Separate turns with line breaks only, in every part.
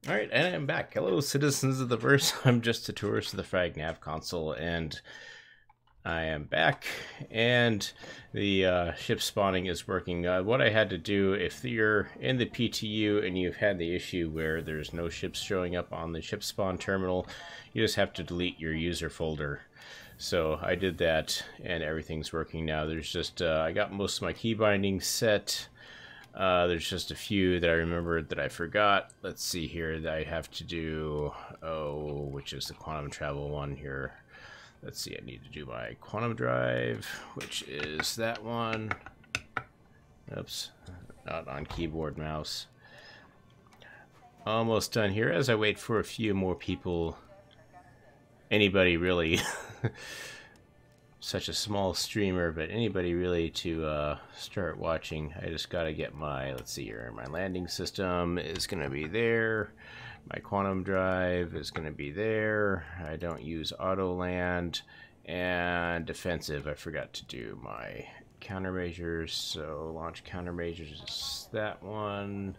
Alright, and I'm back. Hello, citizens of the verse. I'm just a tourist of the Frag Nav console, and I am back, and the ship spawning is working. What I had to do, if you're in the PTU and you've had the issue where there's no ships showing up on the ship spawn terminal, you just have to delete your user folder. So I did that, and everything's working now. There's just, I got most of my key bindings set. There's just a few that I remembered that I forgot. Let's see here that I have to do, which is the quantum travel one here. Let's see, I need to do my quantum drive, which is that one. Oops, not on keyboard, mouse. Almost done here as I wait for a few more people. Anybody really, such a small streamer, but anybody really to start watching. I just gotta get my, let's see here, my landing system is gonna be there. My quantum drive is going to be there. I don't use auto land. And defensive, I forgot to do my countermeasures. So launch countermeasures is that one.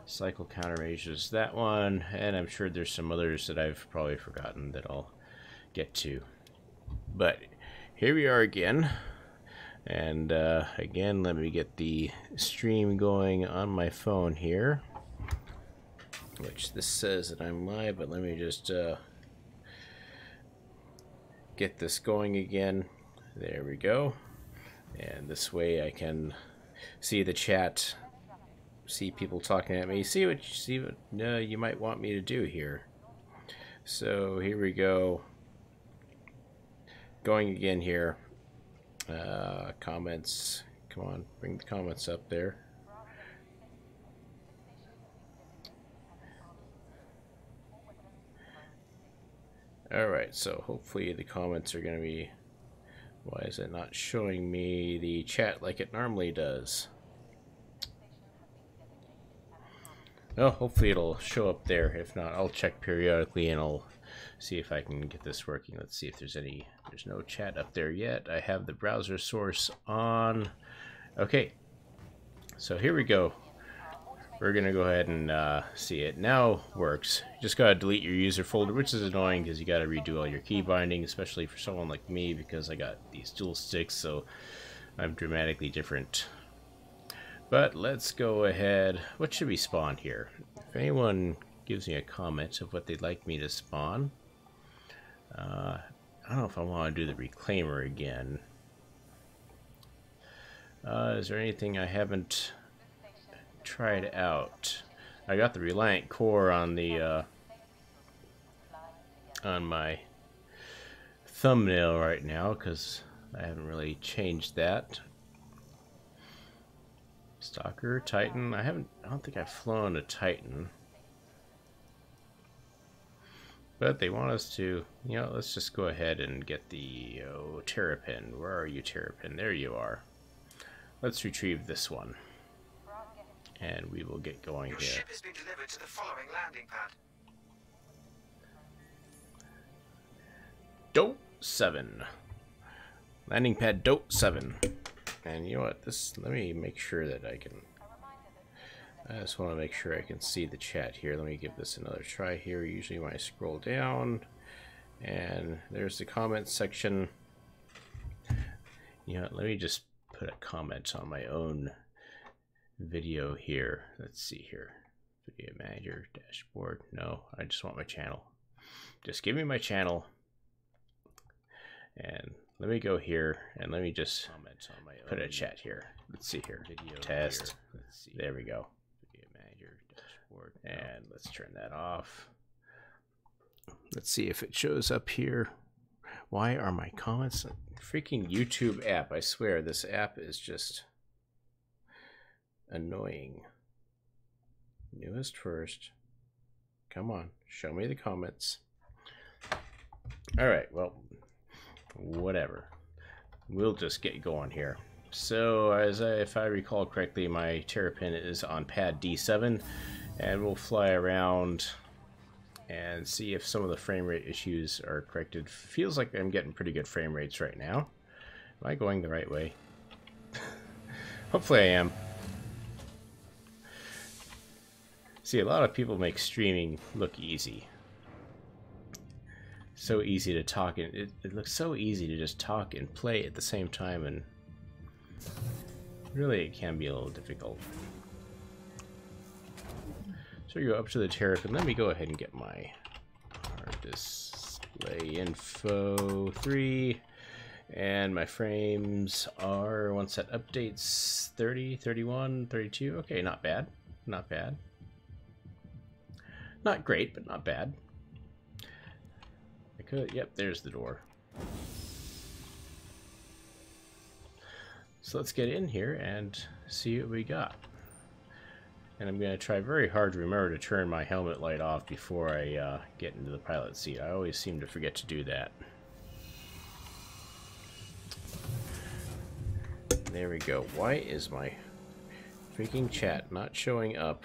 Cycle countermeasures is that one. And I'm sure there's some others that I've probably forgotten that I'll get to. But here we are again. And again, let me get the stream going on my phone here. Which this says that I'm live, but let me just get this going again. There we go. And this way I can see the chat, see people talking at me, see what you might want me to do here. So here we go. Going again here. Comments. Come on, bring the comments up there. Alright, so hopefully the comments are going to be... Why is it not showing me the chat like it normally does? Oh, hopefully it'll show up there. If not, I'll check periodically and I'll see if I can get this working. Let's see if there's any... There's no chat up there yet. I have the browser source on. Okay, so here we go. We're going to go ahead and see it. Now works. You just got to delete your user folder, which is annoying because you got to redo all your key binding, especially for someone like me because I got these dual sticks, so I'm dramatically different. But let's go ahead. What should we spawn here? If anyone gives me a comment of what they'd like me to spawn, I don't know if I want to do the reclaimer again. Is there anything I haven't tried out? I got the Reliant Core on the on my thumbnail right now because I haven't really changed that. Stalker, Titan. I don't think I've flown a Titan, but they want us to. You know, let's just go ahead and get the Terrapin. Where are you, Terrapin? There you are. Let's retrieve this one. And we will get going here. Your ship has been delivered to the following landing pad. Dope 7. Landing pad Dope 7. And you know what? Let me make sure that I can... I just want to make sure I can see the chat here. Let me give this another try here. Usually when I scroll down, and there's the comment section. You know, let me just put a comment on my own video here. Let's see here. Video manager, dashboard. No, I just want my channel. Just give me my channel. And let me go here and let me just put a chat here. Let's see here. Video test. Let's see. There we go. Video manager, dashboard. And let's turn that off. Let's see if it shows up here. Why are my comments? Freaking YouTube app. I swear this app is just annoying. Newest first. Come on, show me the comments. All right, well, whatever. We'll just get going here. So, if I recall correctly, my Terrapin is on pad D7, and we'll fly around and see if some of the frame rate issues are corrected. Feels like I'm getting pretty good frame rates right now. Am I going the right way? Hopefully I am. See, a lot of people make streaming look easy. So easy to talk, and it looks so easy to just talk and play at the same time, and really it can be a little difficult. So you go up to the terrapin. Let me go ahead and get my hard display info 3, and my frames are, once that updates, 30, 31, 32. Okay, not bad. Not bad. Not great, but not bad. I could, yep, there's the door. So let's get in here and see what we got. And I'm going to try very hard to remember to turn my helmet light off before I get into the pilot seat. I always seem to forget to do that. There we go. Why is my freaking chat not showing up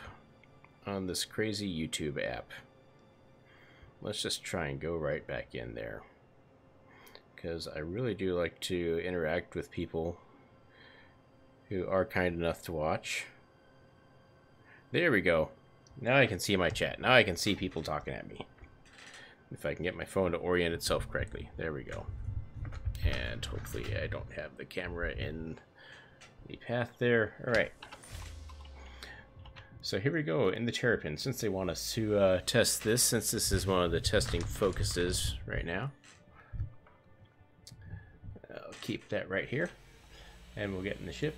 on this crazy YouTube app? Let's just try and go right back in there, because I really do like to interact with people who are kind enough to watch. There we go. Now I can see my chat. Now I can see people talking at me. If I can get my phone to orient itself correctly. There we go. And hopefully I don't have the camera in the path there. Alright. So here we go in the terrapin. Since they want us to test this, since this is one of the testing focuses right now, I'll keep that right here, and we'll get in the ship.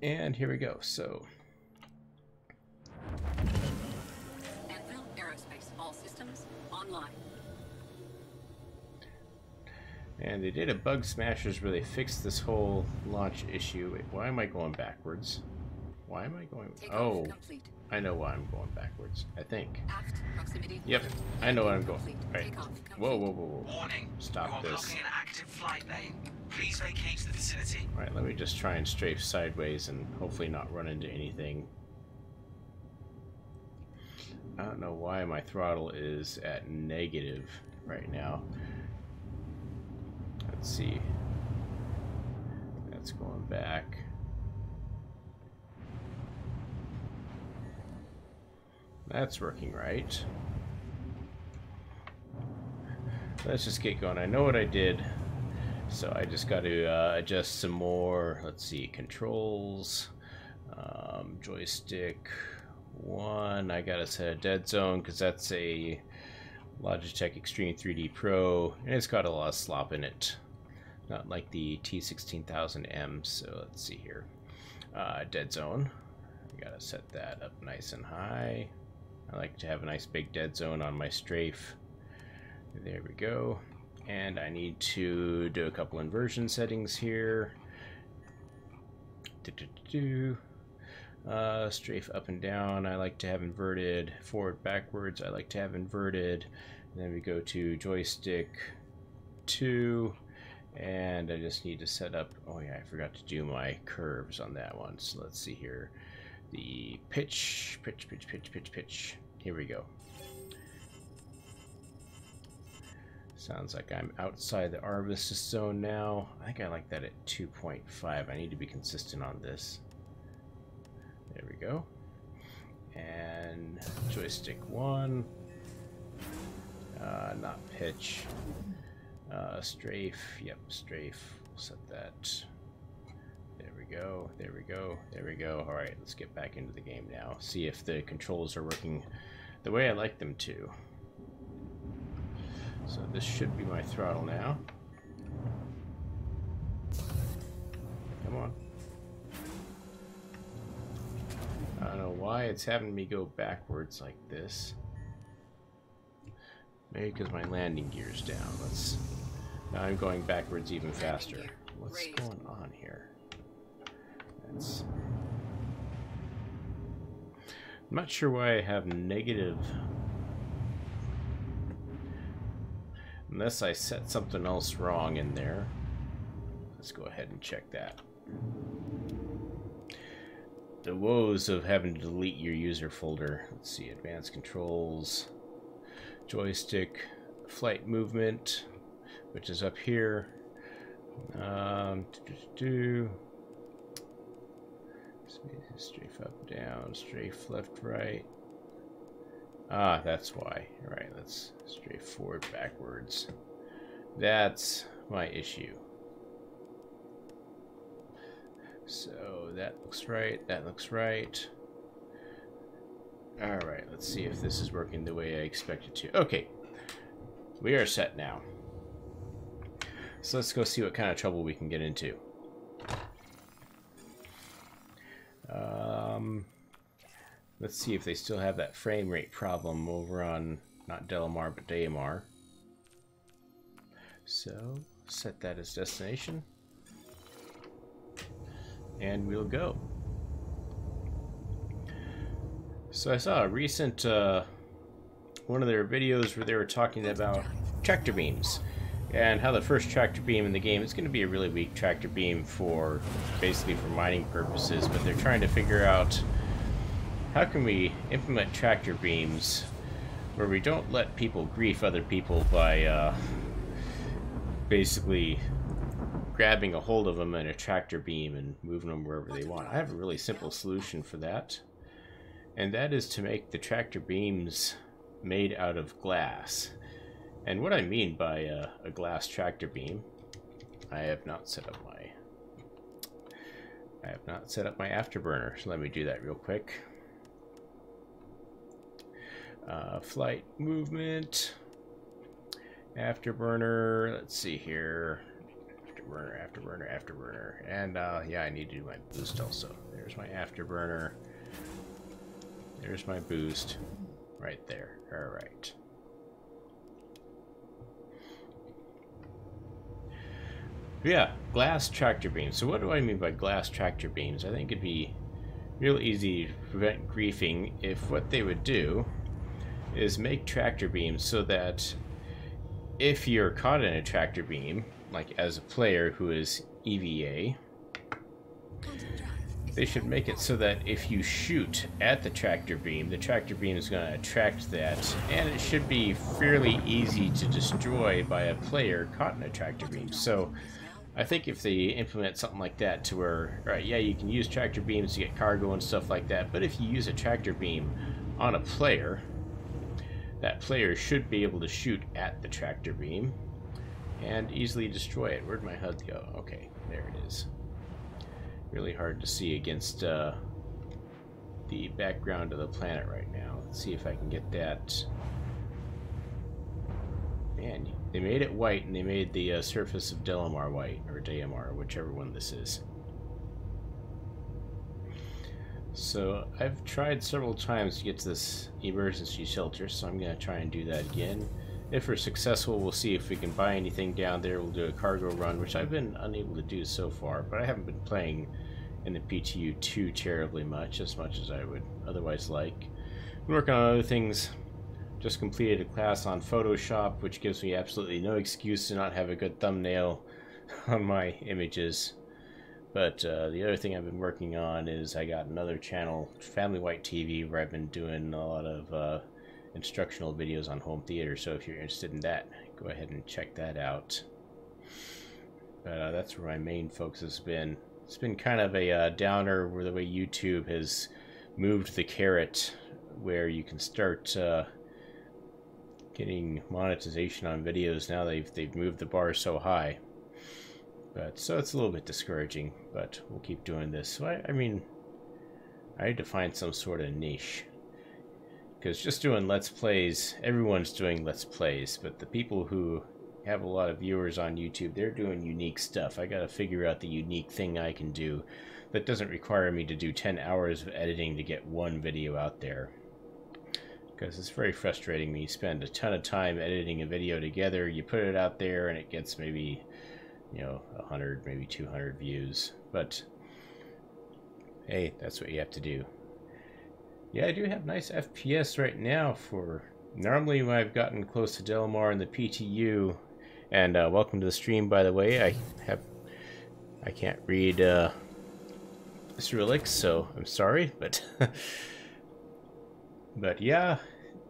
And here we go. So,
Anvil Aerospace, all systems online.
and they did a bug smashers where they fixed this whole launch issue. Wait, why am I going backwards? Why am I going? Oh, I know why I'm going backwards. I think.
Aft proximity.
Yep, I know what I'm going. Right. Whoa, whoa, whoa, whoa.
Warning.
Stop this.
Blocking an active flight lane. Please vacate the vicinity.
All right, let me just try and strafe sideways and hopefully not run into anything. I don't know why my throttle is at negative right now. Let's see. That's going back. That's working right. Let's just get going. I know what I did, so I just got to adjust some more. Let's see, controls, joystick 1. I gotta set a dead zone because that's a Logitech Extreme3D Pro, and it's got a lot of slop in it. Not like the T16000M. So let's see here. Dead zone. I gotta set that up nice and high. I like to have a nice big dead zone on my strafe. There we go. And I need to do a couple inversion settings here. Strafe up and down I like to have inverted. Forward backwards I like to have inverted. And then we go to joystick 2, and I just need to set up, oh yeah, I forgot to do my curves on that one. So let's see here. The pitch. Here we go. Sounds like I'm outside the Arvis zone now. I think I like that at 2.5. I need to be consistent on this. There we go. And joystick 1. Not pitch. Strafe. Yep, strafe. We'll set that. There we go. There we go. There we go. All right, let's get back into the game now. See if the controls are working the way I like them to. So this should be my throttle now. Come on. I don't know why it's having me go backwards like this. Maybe because my landing gear's down. Now I'm going backwards even faster. What's going on here? I'm not sure why I have negative. Unless I set something else wrong in there. Let's go ahead and check that. The woes of having to delete your user folder. Let's see, advanced controls, joystick, flight movement, which is up here. Strafe up, down, strafe left, right. Ah, that's why. All right, let's strafe forward, backwards. That's my issue. So that looks right, that looks right. All right, let's see if this is working the way I expect it to. Okay, we are set now. So let's go see what kind of trouble we can get into. Let's see if they still have that frame rate problem over on, not Delamar, but Delamar. So, set that as destination. And we'll go. So I saw a recent, one of their videos where they were talking about tractor beams. And how the first tractor beam in the game is going to be a really weak tractor beam for, basically for mining purposes, but they're trying to figure out how can we implement tractor beams where we don't let people grief other people by basically grabbing a hold of them in a tractor beam and moving them wherever they want. I have a really simple solution for that, and that is to make the tractor beams made out of glass. And what I mean by a glass tractor beam, I have not set up my afterburner, so let me do that real quick. Flight movement, afterburner, let's see here, afterburner, and yeah, I need to do my boost also. There's my afterburner, there's my boost, right there, alright. Yeah, glass tractor beams. So what do I mean by glass tractor beams? I think it'd be real easy to prevent griefing if what they would do is make tractor beams so that if you're caught in a tractor beam, like as a player who is EVA, they should make it so that if you shoot at the tractor beam is going to attract that, and it should be fairly easy to destroy by a player caught in a tractor beam. So I think if they implement something like that to where, all right, yeah, you can use tractor beams to get cargo and stuff like that, but if you use a tractor beam on a player, that player should be able to shoot at the tractor beam and easily destroy it. Where'd my HUD go? Okay, there it is. Really hard to see against the background of the planet right now. Let's see if I can get that. Man, they made it white, and they made the surface of Delamar white, or Delamar, whichever one this is. So I've tried several times to get to this emergency shelter, so I'm going to try and do that again. If we're successful, we'll see if we can buy anything down there. We'll do a cargo run, which I've been unable to do so far, but I haven't been playing in the PTU too terribly much, as I would otherwise like. I'm working on other things. Just completed a class on Photoshop, which gives me absolutely no excuse to not have a good thumbnail on my images. But the other thing I've been working on is I got another channel, Family White TV, where I've been doing a lot of instructional videos on home theater. So if you're interested in that, go ahead and check that out. But that's where my main focus has been. It's been kind of a downer where the way YouTube has moved the carrot, where you can start getting monetization on videos. Now they've moved the bar so high. But so it's a little bit discouraging, but we'll keep doing this. So I mean, I need to find some sort of niche, because just doing Let's Plays, everyone's doing Let's Plays, but the people who have a lot of viewers on YouTube, they're doing unique stuff. I gotta figure out the unique thing I can do that doesn't require me to do 10 hours of editing to get one video out there. Because it's very frustrating when you spend a ton of time editing a video together, you put it out there, and it gets maybe, you know, 100, maybe 200 views. But hey, that's what you have to do. Yeah, I do have nice FPS right now for normally when I've gotten close to Delamar and the PTU. And welcome to the stream, by the way. I can't read Cyrillic, so I'm sorry, but but yeah,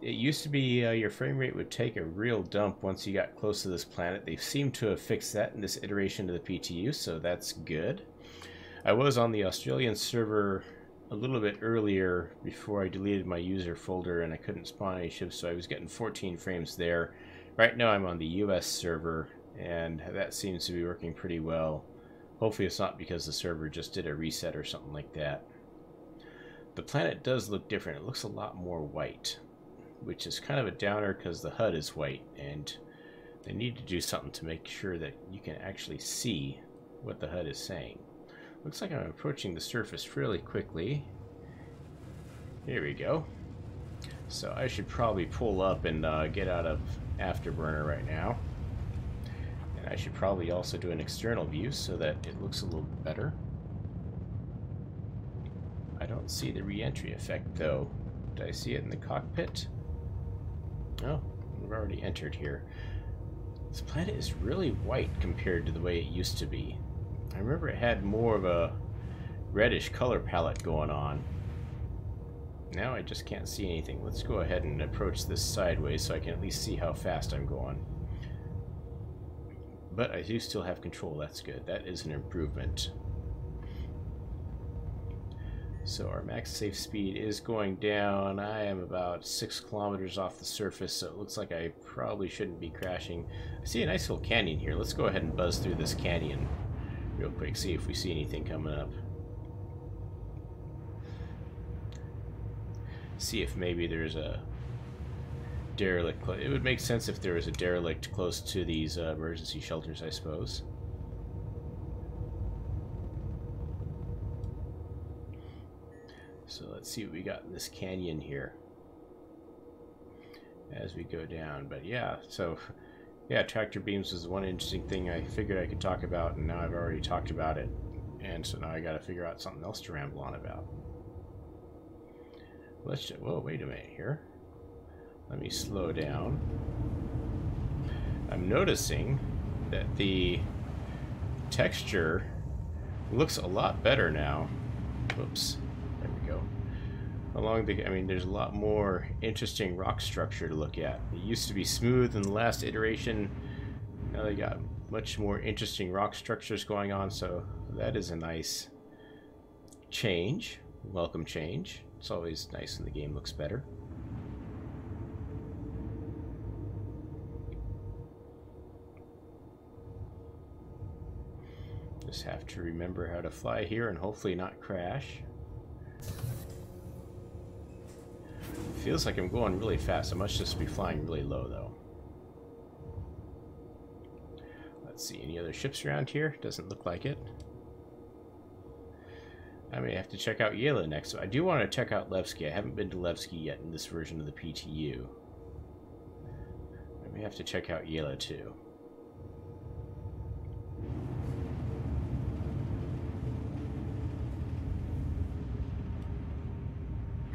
it used to be your frame rate would take a real dump once you got close to this planet. They seem to have fixed that in this iteration of the PTU, so that's good. I was on the Australian server a little bit earlier before I deleted my user folder and I couldn't spawn any ships, so I was getting 14 frames there. Right now I'm on the US server and that seems to be working pretty well. Hopefully it's not because the server just did a reset or something like that. The planet does look different. It looks a lot more white, which is kind of a downer because the HUD is white, and they need to do something to make sure that you can actually see what the HUD is saying. Looks like I'm approaching the surface fairly quickly. Here we go. So I should probably pull up and get out of Afterburner right now. And I should probably also do an external view so that it looks a little better. I don't see the re-entry effect though. Did I see it in the cockpit? Oh, we've already entered here. This planet is really white compared to the way it used to be. I remember it had more of a reddish color palette going on. Now I just can't see anything. Let's go ahead and approach this sideways so I can at least see how fast I'm going. But I do still have control. That's good. That is an improvement. So our max safe speed is going down. I am about 6 kilometers off the surface, so it looks like I probably shouldn't be crashing. I see a nice little canyon here. Let's go ahead and buzz through this canyon real quick, see if we see anything coming up. See if maybe there's a derelict. It would make sense if there was a derelict close to these emergency shelters, I suppose. So let's see what we got in this canyon here as we go down. But yeah, so yeah, tractor beams was one interesting thing I figured I could talk about, and now I've already talked about it. And so now I got to figure out something else to ramble on about. Let's just, whoa, wait a minute here. Let me slow down. I'm noticing that the texture looks a lot better now. Whoops. There we go. Along the, I mean, there's a lot more interesting rock structure to look at. It used to be smooth in the last iteration. Now they got much more interesting rock structures going on, so that is a nice change. Welcome change. It's always nice when the game looks better. Just have to remember how to fly here and hopefully not crash. Feels like I'm going really fast. I must just be flying really low though. Let's see, any other ships around here? Doesn't look like it. I may have to check out Yela next. I do want to check out Levski. I haven't been to Levski yet in this version of the PTU. I may have to check out Yela too.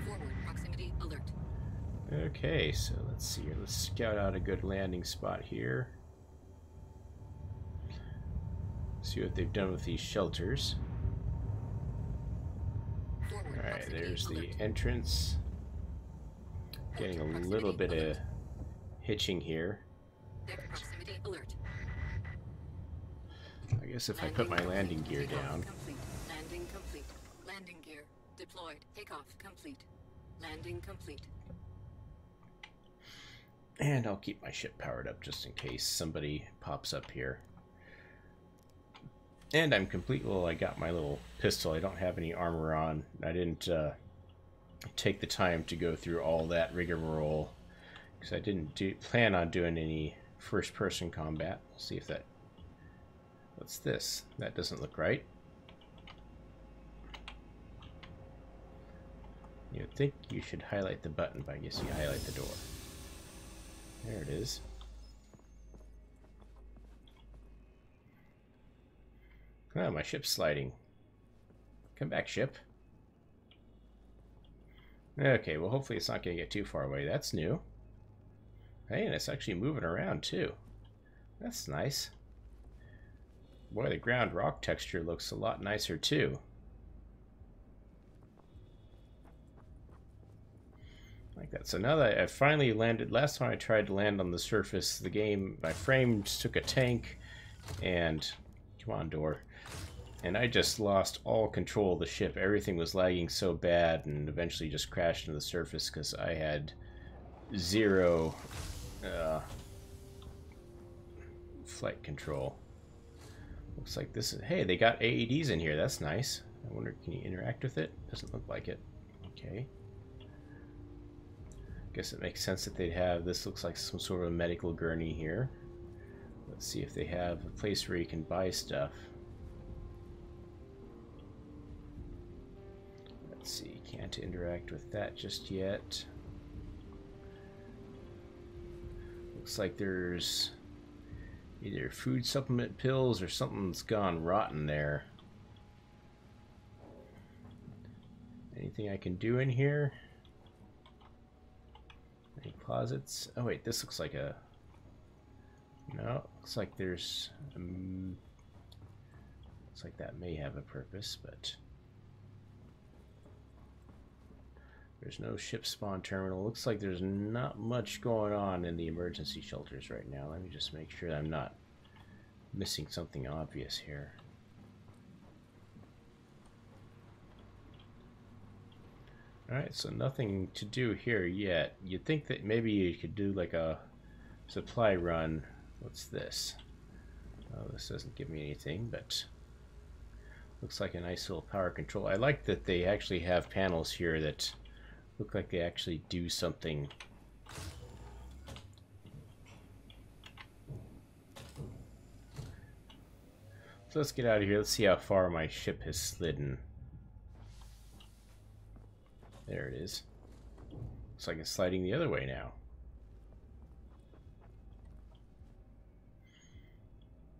Forward proximity alert.
Okay, so let's see here. Let's scout out a good landing spot here. See what they've done with these shelters. Alright, there's the entrance. Getting a little bit of hitching here.
Proximity alert.
I guess if I put my landing gear down.
Complete. Landing complete. Landing gear deployed. Takeoff complete. Landing complete.
And I'll keep my ship powered up just in case somebody pops up here. And I'm complete. Well, I got my little pistol. I don't have any armor on. I didn't take the time to go through all that rigmarole because I didn't plan on doing any first-person combat. We'll see if that... What's this? That doesn't look right. You'd think you should highlight the button, but I guess you highlight the door. There it is. Oh, my ship's sliding. Come back, ship. Okay, well, hopefully it's not going to get too far away. That's new. Hey, and it's actually moving around, too. That's nice. Boy, the ground rock texture looks a lot nicer, too. Like that. So now that I finally landed, last time I tried to land on the surface, the game, my frame took a tank, and, come on, door. And I just lost all control of the ship. Everything was lagging so bad and eventually just crashed into the surface because I had zero flight control. Looks like this is... Hey, they got AEDs in here. That's nice. I wonder, can you interact with it? Doesn't look like it. Okay. Guess it makes sense that they'd have... This looks like some sort of a medical gurney here. Let's see if they have a place where you can buy stuff. Let's see, can't interact with that just yet. Looks like there's either food supplement pills or something's gone rotten there. Anything I can do in here? Any closets? Oh wait, this looks like a... No, looks like there's... looks like that may have a purpose, but... There's no ship spawn terminal. Looks like there's not much going on in the emergency shelters right now. Let me just make sure I'm not missing something obvious here. Alright, so nothing to do here yet. You'd think that maybe you could do like a supply run. What's this? Oh, this doesn't give me anything, but looks like a nice little power control. I like that they actually have panels here that look like they actually do something. So let's get out of here. Let's see how far my ship has slidden. There it is. Looks like it's sliding the other way now.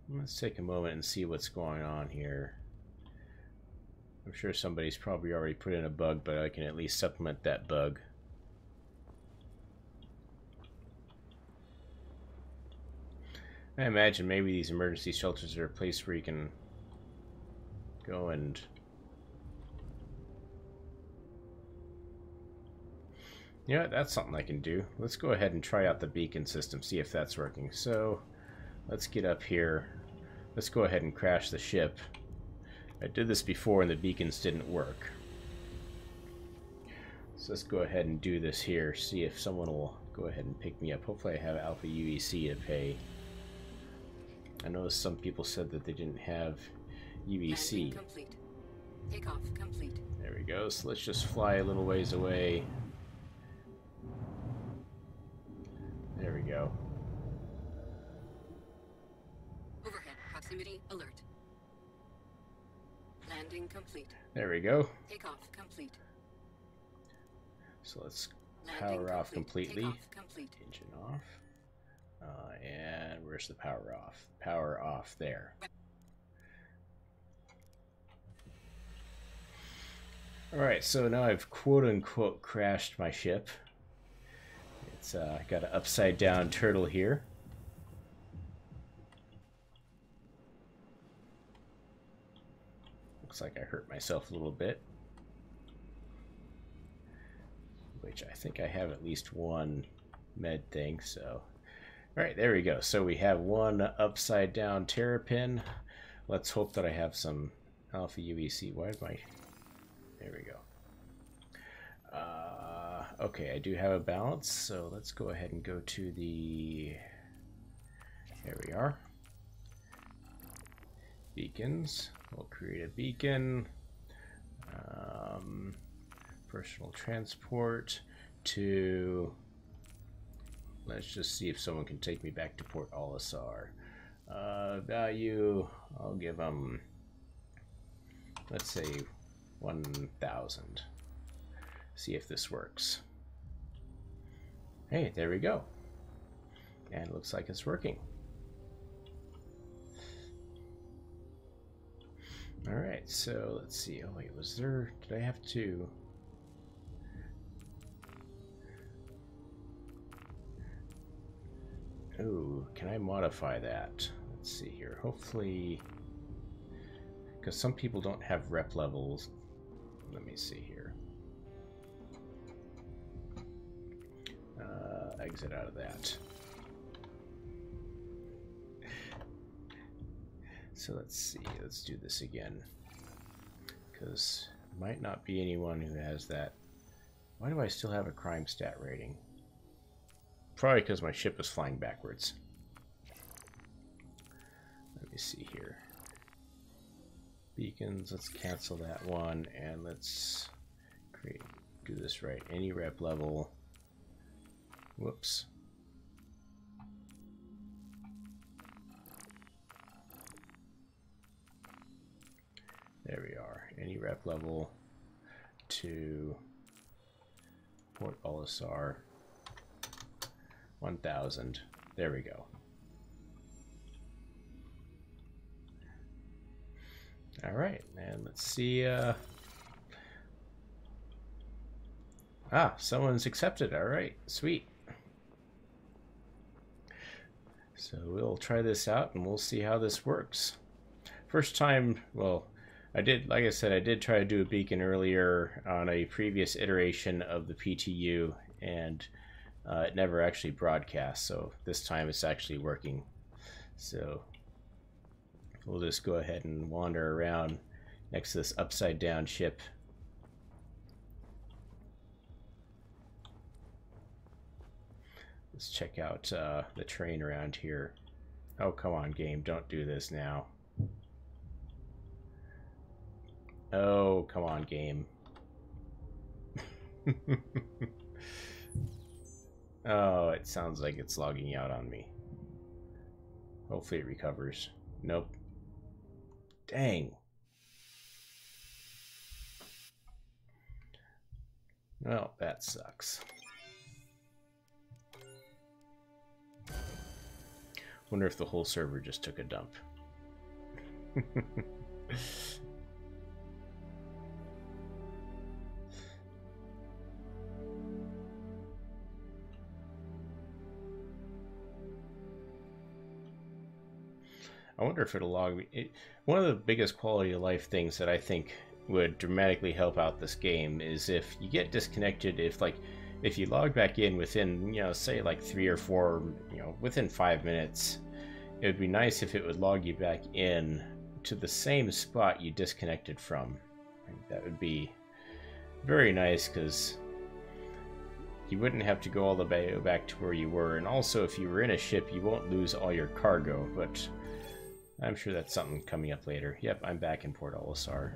Let's take a moment and see what's going on here. I'm sure somebody's probably already put in a bug, but I can at least supplement that bug. I imagine maybe these emergency shelters are a place where you can go and... Yeah, that's something I can do. Let's go ahead and try out the beacon system, see if that's working. So, let's get up here. Let's go ahead and crash the ship. I did this before and the beacons didn't work. So let's go ahead and do this here, see if someone will go ahead and pick me up. Hopefully I have Alpha UEC to pay. I know some people said that they didn't have UEC.
Complete. Takeoff complete.
There we go. So let's just fly a little ways away. There we go.
Overhead proximity alert. Landing complete.
There we go.
Takeoff complete.
So let's
Landing
power off
complete.
completely.
Takeoff complete.
Engine off. And where's the power off? Power off there. Alright, so now I've quote-unquote crashed my ship. It's got an upside-down turtle here. Looks like I hurt myself a little bit. Which I think I have at least one med thing, so... Alright, there we go. So we have one upside-down terrapin. Let's hope that I have some Alpha UEC. Why is my... There we go. Okay, I do have a balance, so let's go ahead and go to the... There we are. Beacons. We'll create a beacon. Personal transport to... Let's just see if someone can take me back to Port Olisar. Value, I'll give them, let's say, 1,000. See if this works. Hey, there we go. And it looks like it's working. Alright, so let's see. Oh wait, was there... Did I have to... Oh, can I modify that? Let's see here. Hopefully... Because some people don't have rep levels. Let me see here. Exit out of that. So let's see. Let's do this again. Because might not be anyone who has that. Why do I still have a crime stat rating? Probably because my ship is flying backwards. Let me see here. Beacons, let's cancel that one, and let's do this right. Any rep level. Whoops. There we are. Any rep level to Port Olisar 1000. There we go. All right, and let's see. Someone's accepted. All right, sweet. So we'll try this out and we'll see how this works. First time, well, like I said, I did try to do a beacon earlier on a previous iteration of the PTU, and it never actually broadcast, so this time it's actually working. So we'll just go ahead and wander around next to this upside down ship. Let's check out the terrain around here. Oh, come on, game, don't do this now. Oh, come on, game. Oh, it sounds like it's logging out on me. Hopefully it recovers. Nope. Dang. Well, that sucks. Wonder if the whole server just took a dump. I wonder if it'll log me. One of the biggest quality of life things that I think would dramatically help out this game is if you get disconnected, if you log back in within, say like 3 or 4, within 5 minutes, it would be nice if it would log you back in to the same spot you disconnected from. I think that would be very nice, because you wouldn't have to go all the way back to where you were, and also if you were in a ship, you won't lose all your cargo, but I'm sure that's something coming up later. Yep, I'm back in Port Olisar,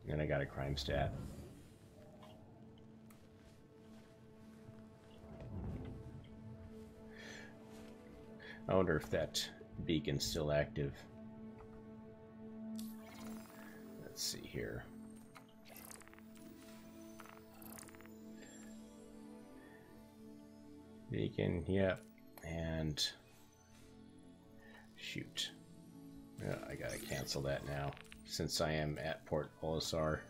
and I got a crime stat. I wonder if that beacon's still active. Let's see here. Beacon, yep, and shoot. Yeah, I gotta cancel that now, since I am at Port Olisar.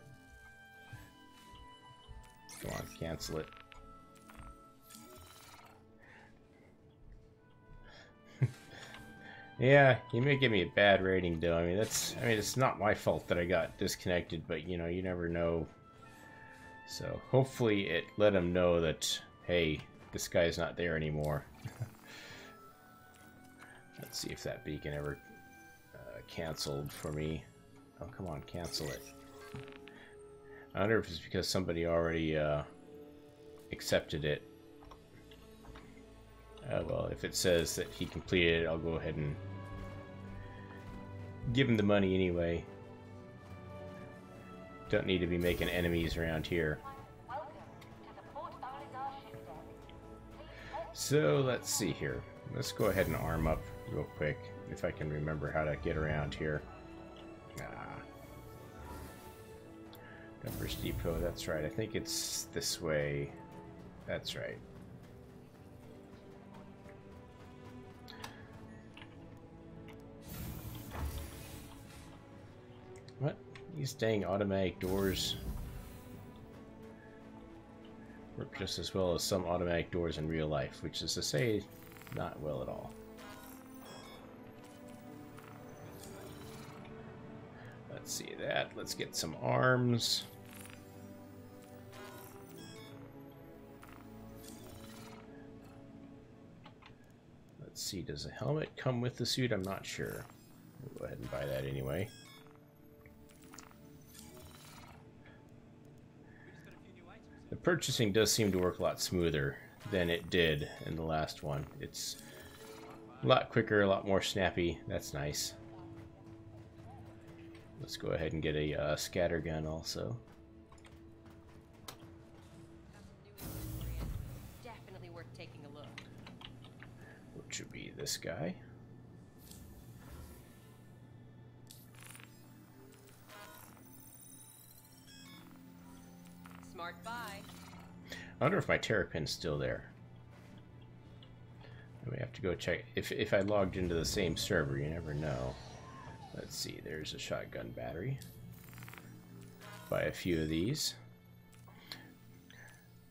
Come on, cancel it. Yeah, you may give me a bad rating, though. I mean, it's not my fault that I got disconnected, but you never know. So hopefully it let him know that, hey, this guy's not there anymore. Let's see if that beacon ever canceled for me. Oh, come on, cancel it. I wonder if it's because somebody already accepted it. Well, if it says that he completed it, I'll go ahead and give him the money anyway. Don't need to be making enemies around here. So let's see here. Let's go ahead and arm up real quick, if I can remember how to get around here. Numbers Depot, that's right. I think it's this way. That's right. What? These dang automatic doors work just as well as some automatic doors in real life, which is to say, not well at all. Let's see that. Let's get some arms. Let's see, does a helmet come with the suit? I'm not sure. go ahead and buy that anyway. The purchasing does seem to work a lot smoother than it did in the last one. It's a lot quicker, a lot more snappy. That's nice. Let's go ahead and get a scatter gun also.
Definitely worth taking a look.
Which would be this guy.
Smart buy.
I wonder if my Terrapin's still there. We have to go check. If I logged into the same server, you never know. Let's see, there's a shotgun battery. Buy a few of these.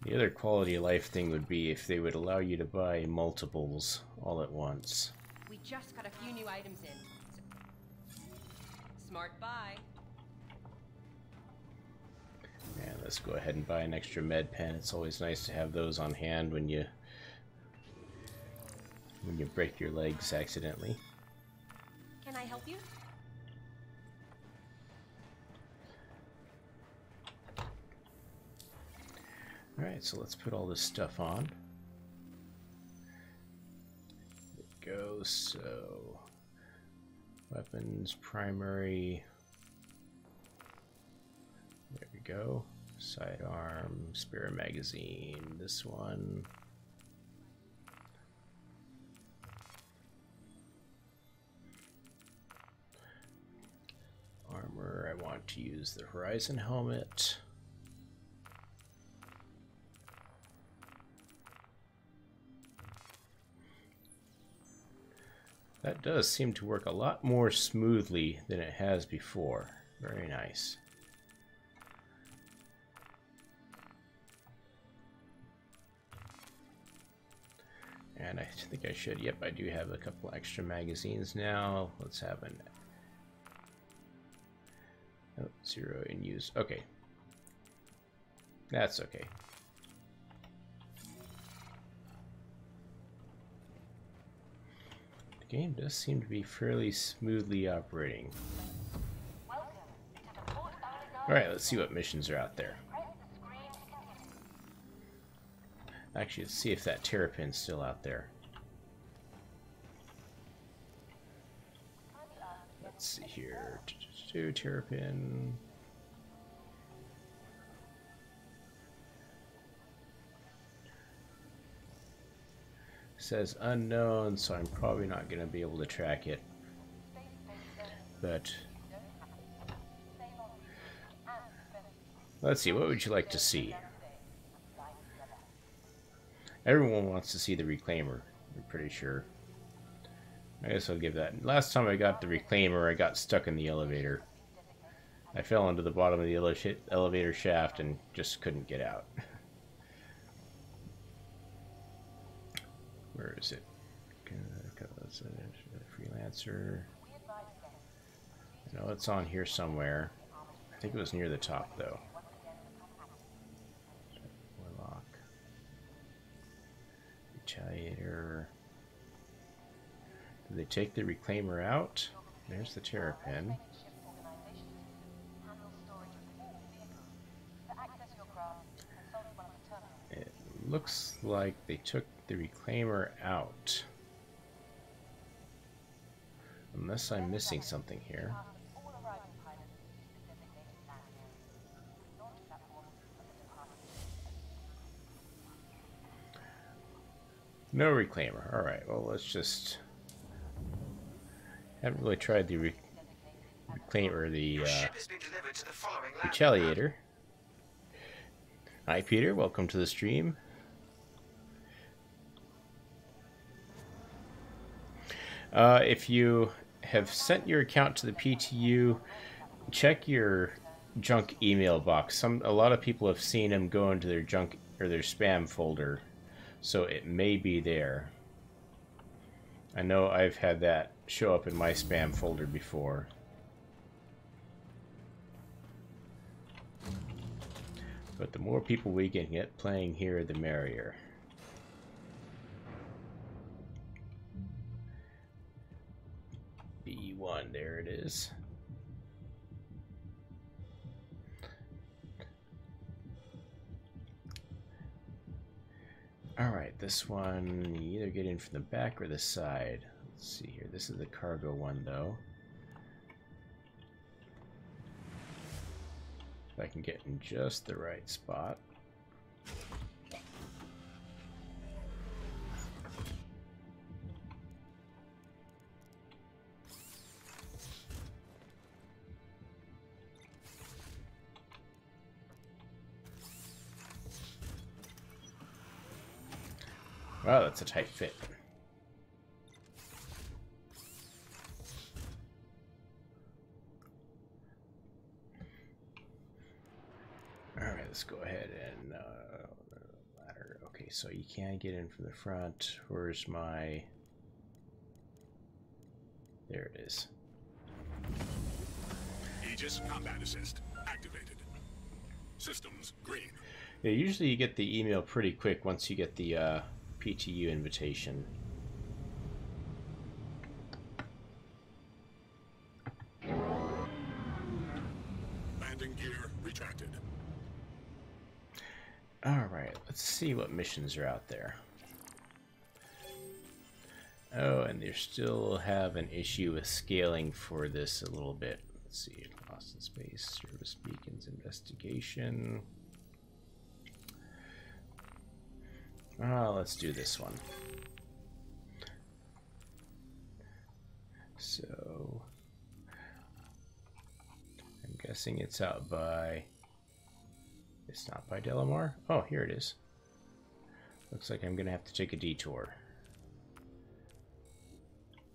The other quality of life thing would be if they would allow you to buy multiples all at once.
We just got a few new items in. Smart buy.
And let's go ahead and buy an extra med pen. It's always nice to have those on hand when you break your legs accidentally.
Can I help you?
Alright, so let's put all this stuff on. There it goes. So, weapons, primary. There we go. Sidearm, spare magazine, this one. Armor, I want to use the Horizon helmet. That does seem to work a lot more smoothly than it has before. Very nice. And I think I should. Yep, I do have a couple extra magazines now. Let's have an... Oh, 0 in use. Okay. That's okay. The game does seem to be fairly smoothly operating. Alright, let's see what missions are out there. Actually, let's see if that Terrapin's still out there. Let's see here. Terrapin. Says unknown, so I'm probably not going to be able to track it. But let's see, what would you like to see? Everyone wants to see the Reclaimer, I'm pretty sure. I guess I'll give that. Last time I got the Reclaimer, I got stuck in the elevator. I fell into the bottom of the elevator shaft and just couldn't get out. Where is it? Freelancer. I know it's on here somewhere. I think it was near the top, though. Warlock. Retaliator. Did they take the Reclaimer out? There's the Terrapin. It looks like they took the Reclaimer out. Unless I'm missing something here. No Reclaimer. Alright, well, let's just... Haven't really tried the Reclaimer, the Retaliator. Hi, Peter. Welcome to the stream. If you have sent your account to the PTU, check your junk email box. A lot of people have seen them go into their junk or their spam folder, so it may be there. I know I've had that show up in my spam folder before. But the more people we can get playing here, the merrier. B1, there it is. Alright, this one, you either get in from the back or the side. Let's see here. This is the cargo one, though. If I can get in just the right spot. Wow, that's a tight fit. Alright, let's go ahead and ladder. Okay, so you can't get in from the front. Where's my... There it is.
Aegis Combat Assist activated. Systems green.
Yeah, usually you get the email pretty quick once you get the PTU invitation.
Landing gear retracted.
Alright, let's see what missions are out there. Oh, and they still have an issue with scaling for this a little bit. Let's see, lost in space, service beacons, investigation. Let's do this one. So, I'm guessing it's out by... It's not by Delamar? Oh, here it is. Looks like I'm gonna have to take a detour.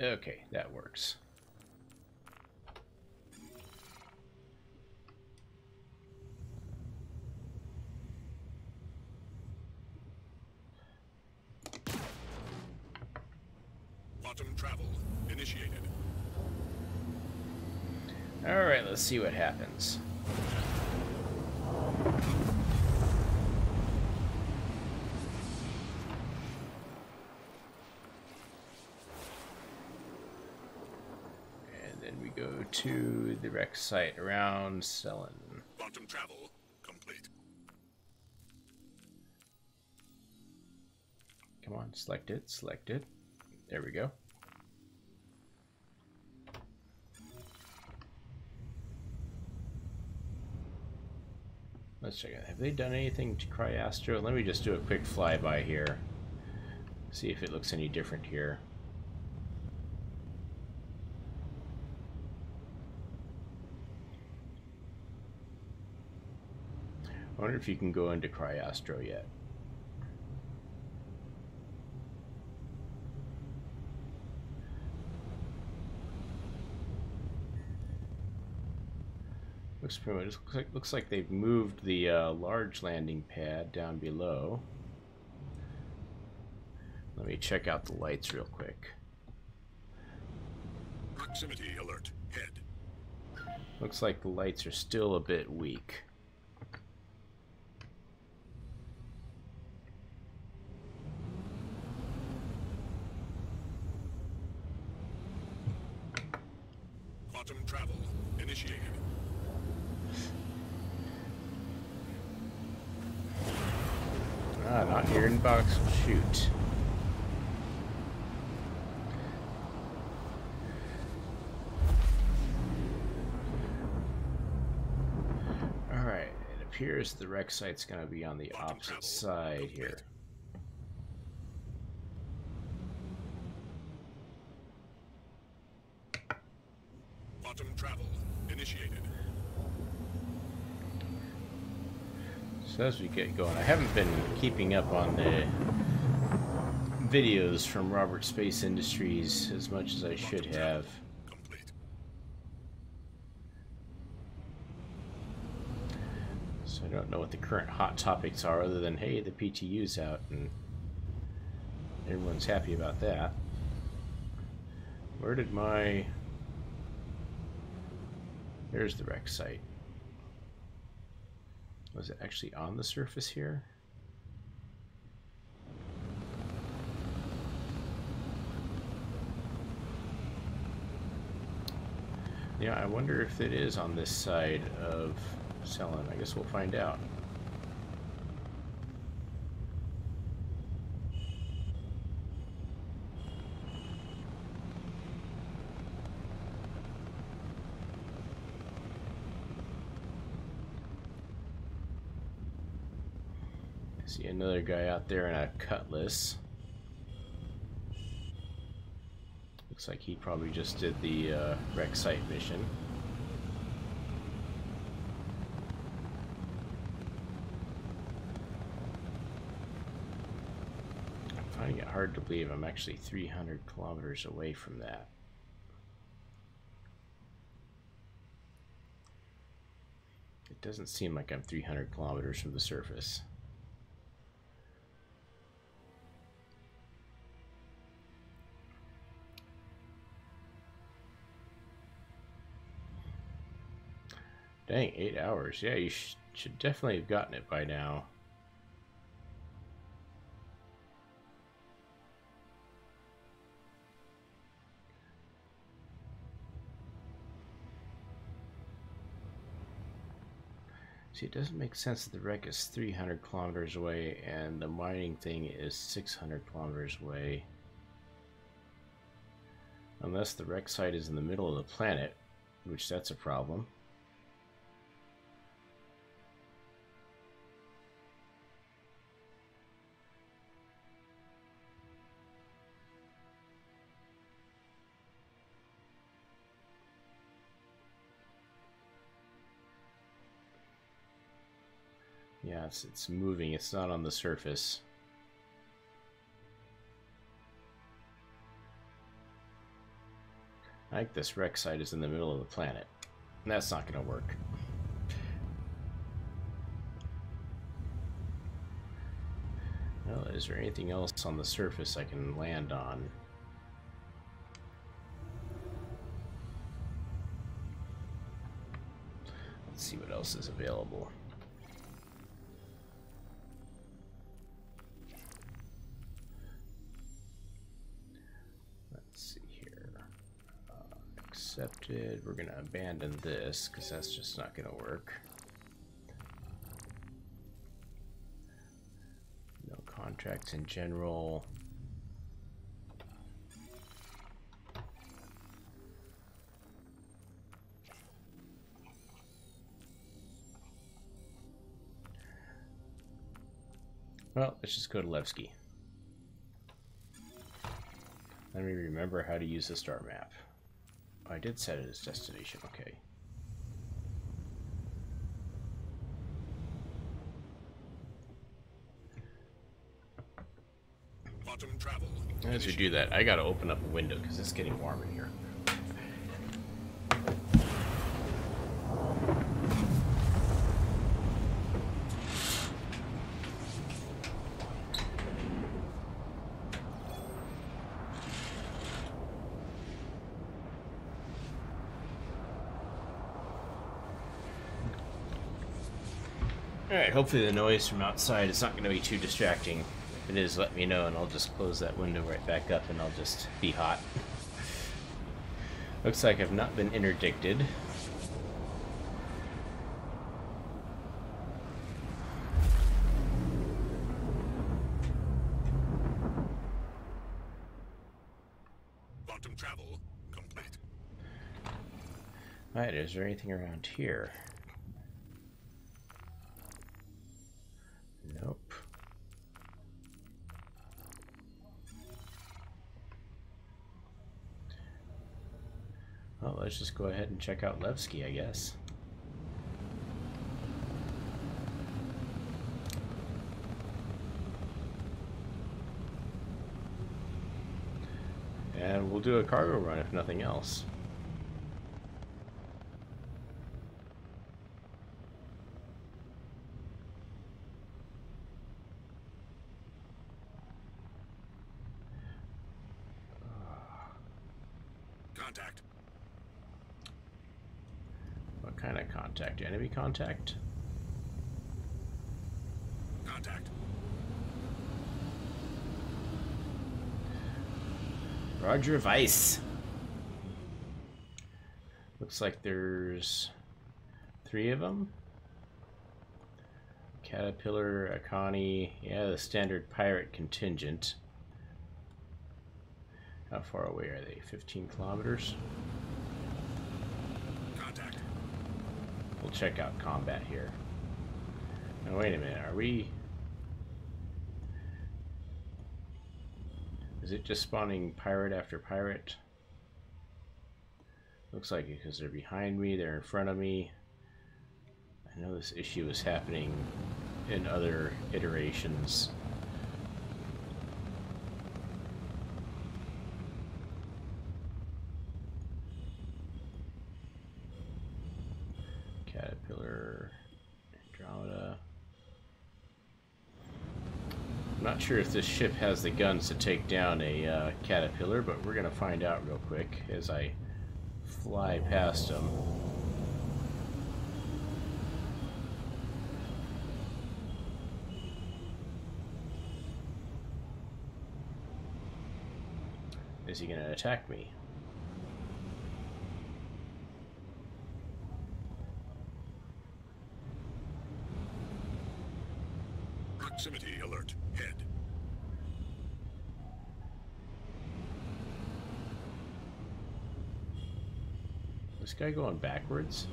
Okay, that works.
Quantum travel initiated.
Alright, let's see what happens. And then we go to the wreck site around Selen.
Quantum travel complete.
Come on, select it, select it. There we go. Let's check it. Have they done anything to Cryastro? Let me just do a quick flyby here. See if it looks any different here. I wonder if you can go into Cryastro yet. Looks pretty much, looks like they've moved the large landing pad down below. Let me check out the lights real quick.
Proximity alert. Head.
Looks like the lights are still a bit weak.
Quantum travel initiated.
Ah, not here in box. Shoot. Alright, it appears the wreck site's going to be on the opposite side here.
Quantum travel initiated.
So as we get going, I haven't been keeping up on the videos from Robert Space Industries as much as I should have.
Complete.
So I don't know what the current hot topics are other than, hey, the PTU's out and everyone's happy about that. Where did my... There's the wreck site. Was it actually on the surface here? Yeah, I wonder if it is on this side of Selin. I guess we'll find out. See another guy out there in a cutlass. Looks like he probably just did the wreck site mission. I'm finding it hard to believe I'm actually 300 kilometers away from that. It doesn't seem like I'm 300 kilometers from the surface. Dang, 8 hours. Yeah, you should definitely have gotten it by now. See, it doesn't make sense that the wreck is 300 kilometers away and the mining thing is 600 kilometers away. Unless the wreck site is in the middle of the planet, which that's a problem. Yeah, it's moving. It's not on the surface. I think this wreck site is in the middle of the planet. And that's not going to work. Well, is there anything else on the surface I can land on? Let's see what else is available. Accepted. We're gonna abandon this because that's just not gonna work. No contracts in general. Well, let's just go to Levski. Let me remember how to use the star map. I did set it as destination, okay.
Quantum travel.
As we do that, I gotta open up a window because it's getting warm in here. Alright, hopefully the noise from outside is not going to be too distracting. If it is, let me know and I'll just close that window right back up and I'll just be hot. Looks like I've not been interdicted.
Quantum travel complete.
Alright, is there anything around here? Nope. Well, let's just go ahead and check out Levski, I guess. And we'll do a cargo run if nothing else.
Contact.
What kind of contact? Enemy contact?
Contact.
Roger Vice. Looks like there's 3 of them. Caterpillar, AHCI, yeah, the standard pirate contingent. How far away are they? 15 kilometers?
Contact.
We'll check out combat here. Now wait a minute, are we... Is it just spawning pirate after pirate? Looks like it because they're behind me, they're in front of me. I know this issue is happening in other iterations. Caterpillar, Andromeda. I'm not sure if this ship has the guns to take down a Caterpillar, but we're going to find out real quick as I fly past them. Is he going to attack me?
Proximity alert. Head.
This guy going backwards?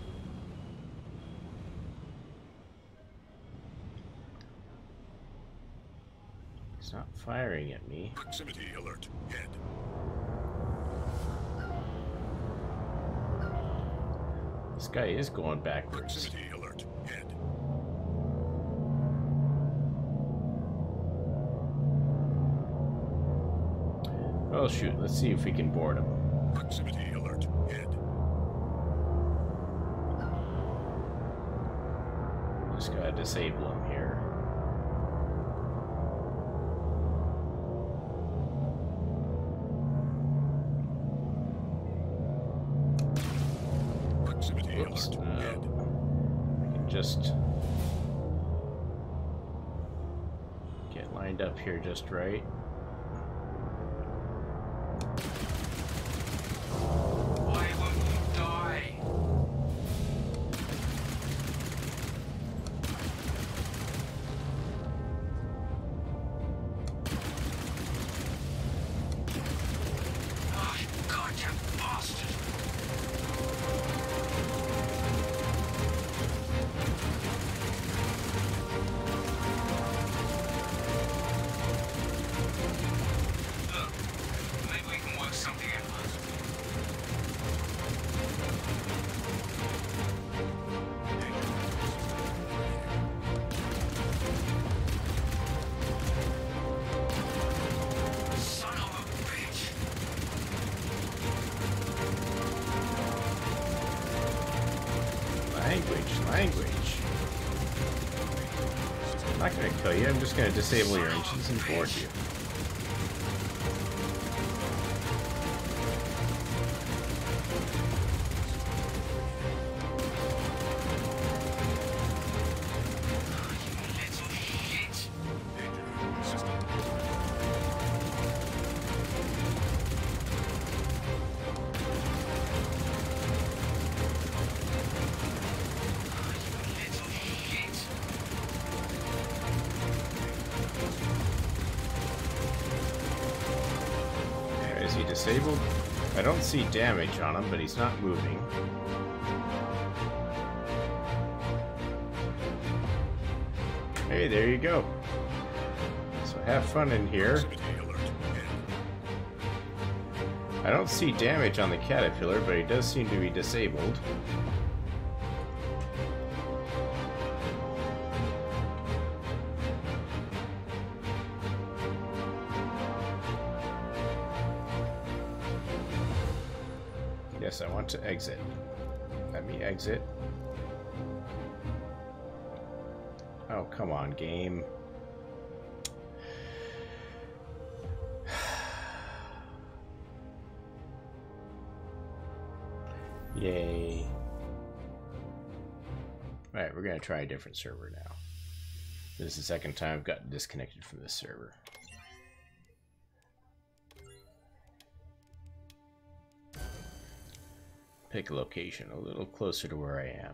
He's not firing at me.
Proximity alert. Head.
This guy is going backwards.
Proximity alert. Head.
Oh shoot, let's see if we can board him.
Proximity alert. Head.
Just gotta disable him here.
Proximity
Whoops,
alert. Head.
I can just get lined up here just right.
Why won't you die? Oh, God, you bastard! Look, maybe we can work something out. Son of a bitch!
Language. I'm not gonna kill you, I'm just gonna disable your engines and board you.
Little shit! Little shit!
Is he disabled? I don't see damage on him, but he's not moving. Hey, there you go. So have fun in here.
Proximity alert. Head.
I don't see damage on the Caterpillar, but he does seem to be disabled. Yes, I want to exit. Let me exit. Oh, come on, game. Yay. Alright, we're going to try a different server now. This is the second time I've gotten disconnected from this server. pick a location a little closer to where I am.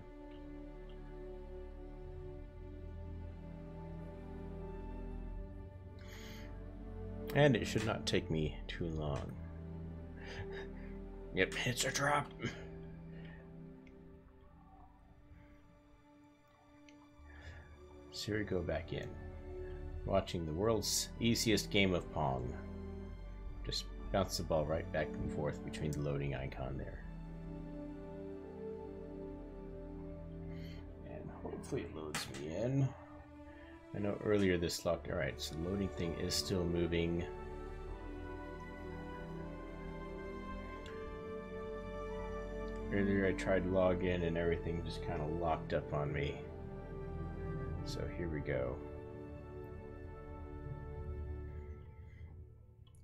And it should not take me too long. Yep, it's a drop. So here we go back in. Watching the world's easiest game of Pong. Just bounce the ball right back and forth between the loading icon there. And hopefully it loads me in. I know earlier this locked. Alright, so the loading thing is still moving. Earlier I tried to log in and everything just kind of locked up on me. So here we go.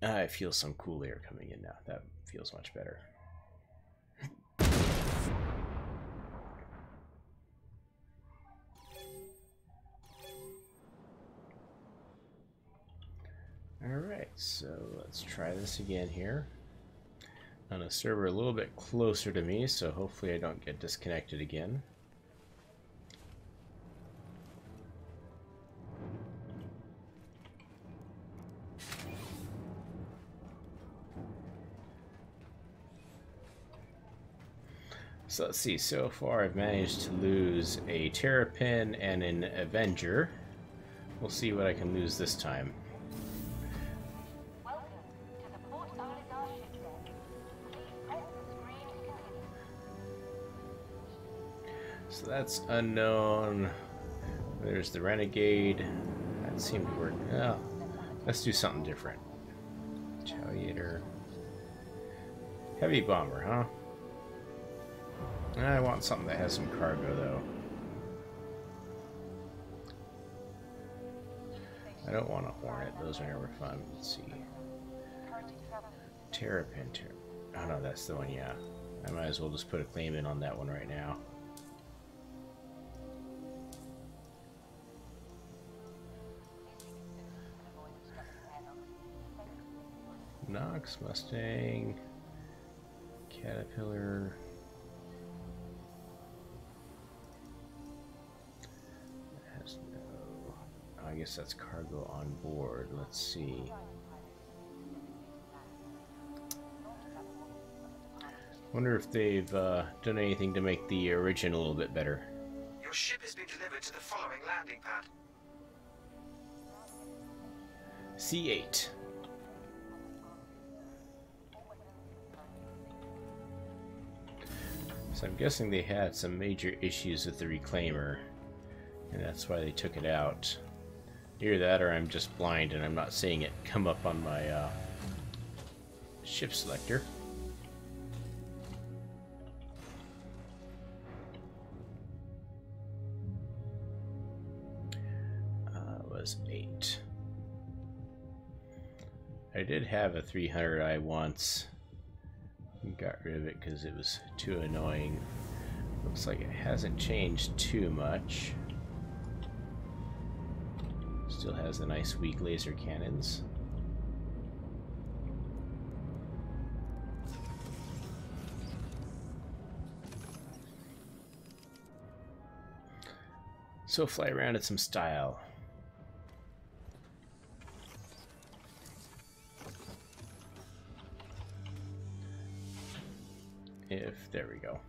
I feel some cool air coming in now. That feels much better. Alright, so let's try this again here. On a server a little bit closer to me, so hopefully I don't get disconnected again. So let's see, so far I've managed to lose a Terrapin and an Avenger. We'll see what I can lose this time.
Welcome to the Port Arlington shipwreck. Please press the screen to continue.
So that's unknown. There's the Renegade. That seemed to work. Oh, let's do something different. Retaliator. Heavy bomber, huh? I want something that has some cargo, though. I don't want a Hornet. Those are never fun. Let's see. Terrapin. Oh, no, that's the one, yeah. I might as well just put a claim in on that one right now. Knox, Mustang, Caterpillar. Has no. I guess that's cargo on board. Let's see. Wonder if they've done anything to make the Origin a little bit better.
Your ship has been delivered to the following landing pad.
C8. So I'm guessing they had some major issues with the Reclaimer, and that's why they took it out. Either that or I'm just blind and I'm not seeing it come up on my ship selector. Was 8. I did have a 300i once. Got rid of it because it was too annoying. Looks like it hasn't changed too much. Still has the nice weak laser cannons. So fly around in some style. There we go.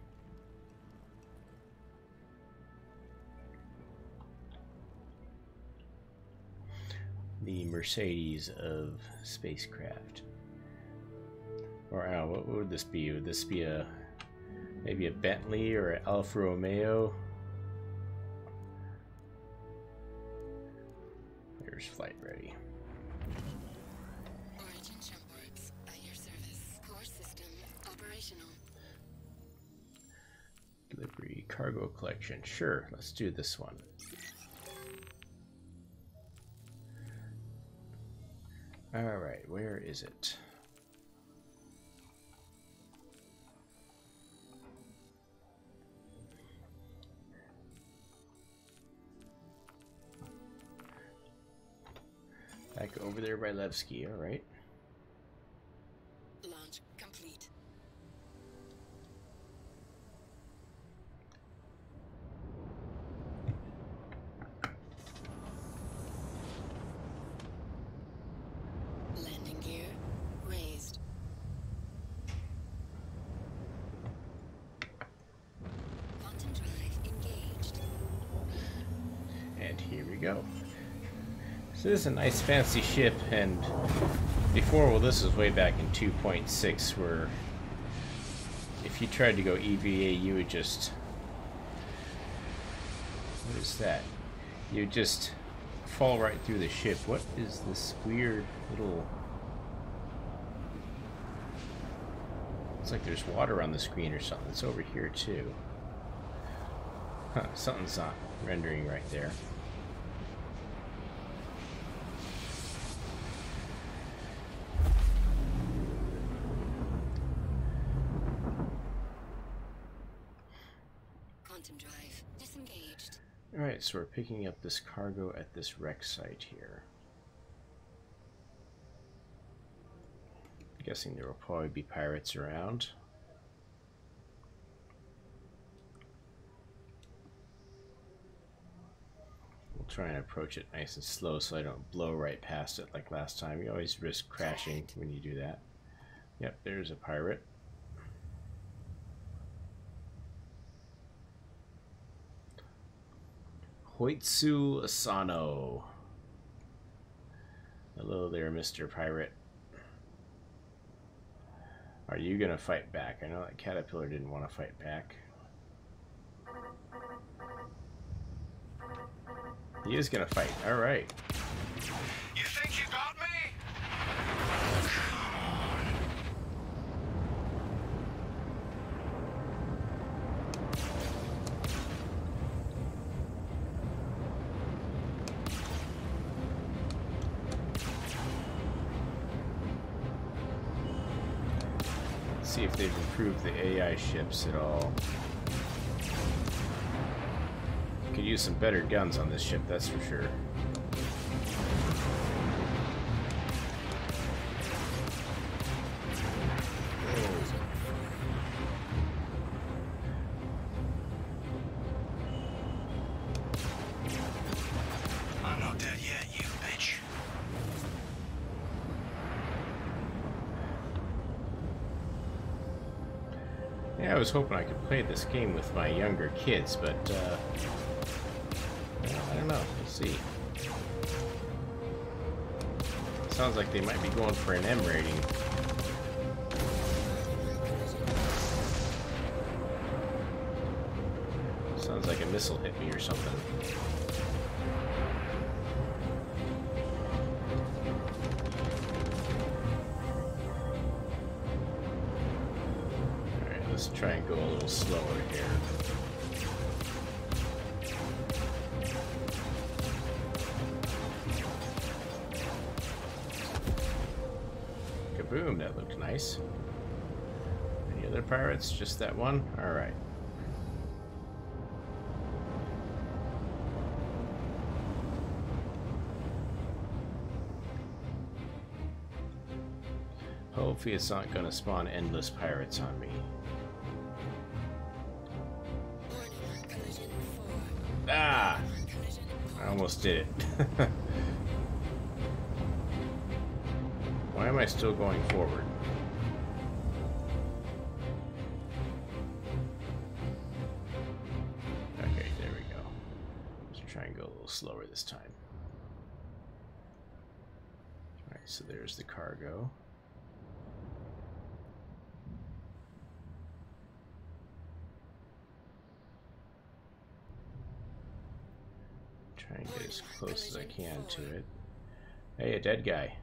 The Mercedes of spacecraft. Or what would this be? Would this be maybe a Bentley or an Alfa Romeo? There's flight ready.
Origin shipboards at your service. Core system operational.
Delivery cargo collection. Sure, let's do this one. Alright, where is it? Back over there by Levski, alright.
Launch complete. Landing gear raised. Quantum drive engaged.
And here we go. So this is a nice fancy ship, and before, well, this was way back in 2.6, where if you tried to go EVA, you would just... What is that? You would just fall right through the ship. What is this weird little... It's like there's water on the screen or something. It's over here too. Huh, something's not rendering right there.
Quantum drive disengaged.
Alright, so we're picking up this cargo at this wreck site here. I'm guessing there will probably be pirates around. We'll try and approach it nice and slow so I don't blow right past it like last time. You always risk crashing when you do that. Yep, there's a pirate. Hoitsu Asano. Hello there, Mr. Pirate. Are you gonna fight back? I know that caterpillar didn't want to fight back. He is gonna fight. Alright.
You think you got me?
Let's see if they've improved the AI ships at all. Could use some better guns on this ship, that's for sure.
I'm not dead yet, you bitch.
Yeah, I was hoping I could play this game with my younger kids, but I don't know. We'll see. Sounds like they might be going for an M rating. Sounds like a missile hit me or something. Alright, let's try and go a little slower here. Kaboom, that looked nice. Any other pirates? Just that one? Alright. Hopefully it's not going to spawn endless pirates on me. Ah! I almost did it. Why am I still going forward? Okay, there we go. Let's try and go a little slower this time. Alright, so there's the cargo. Try and get as close as I can to it. Hey, a dead guy.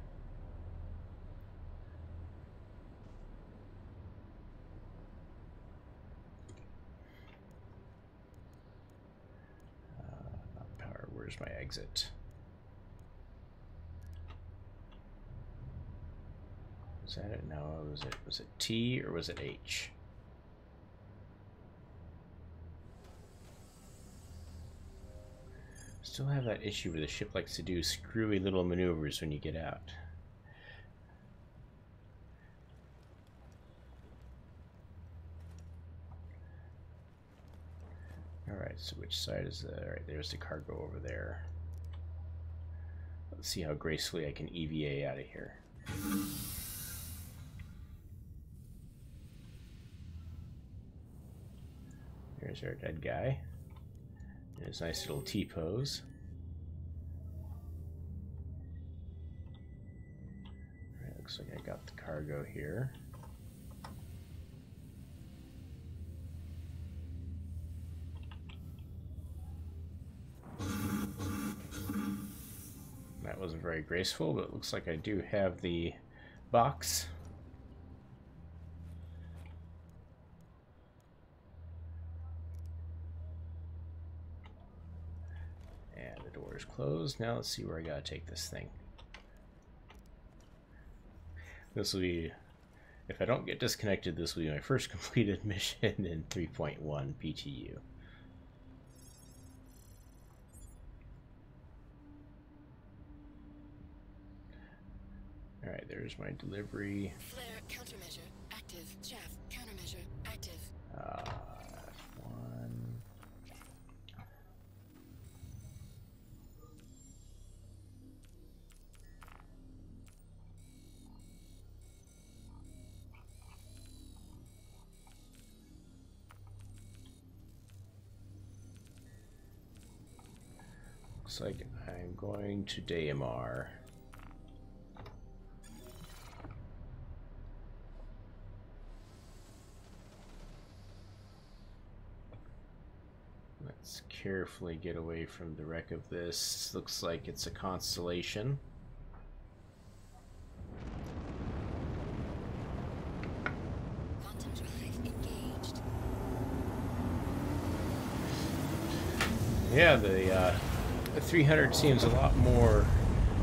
Not power. Where's my exit? Was that it? No, was it T or was it H? Still have that issue where the ship likes to do screwy little maneuvers when you get out. Alright, so which side is the... Alright, there's the cargo over there. Let's see how gracefully I can EVA out of here. There's our dead guy. And his nice little T-pose. Alright, looks like I got the cargo here. That wasn't very graceful, but it looks like I do have the box. And the door is closed. Now let's see where I gotta take this thing. This will be, if I don't get disconnected, this will be my first completed mission in 3.1 PTU. Alright, there's my delivery.
Flare countermeasure active. Chaff countermeasure active.
F1. Looks like I'm going to DMR. Let's carefully get away from the wreck of this. Looks like it's a constellation.
Quantum drive engaged.
Yeah, the 300 seems a lot more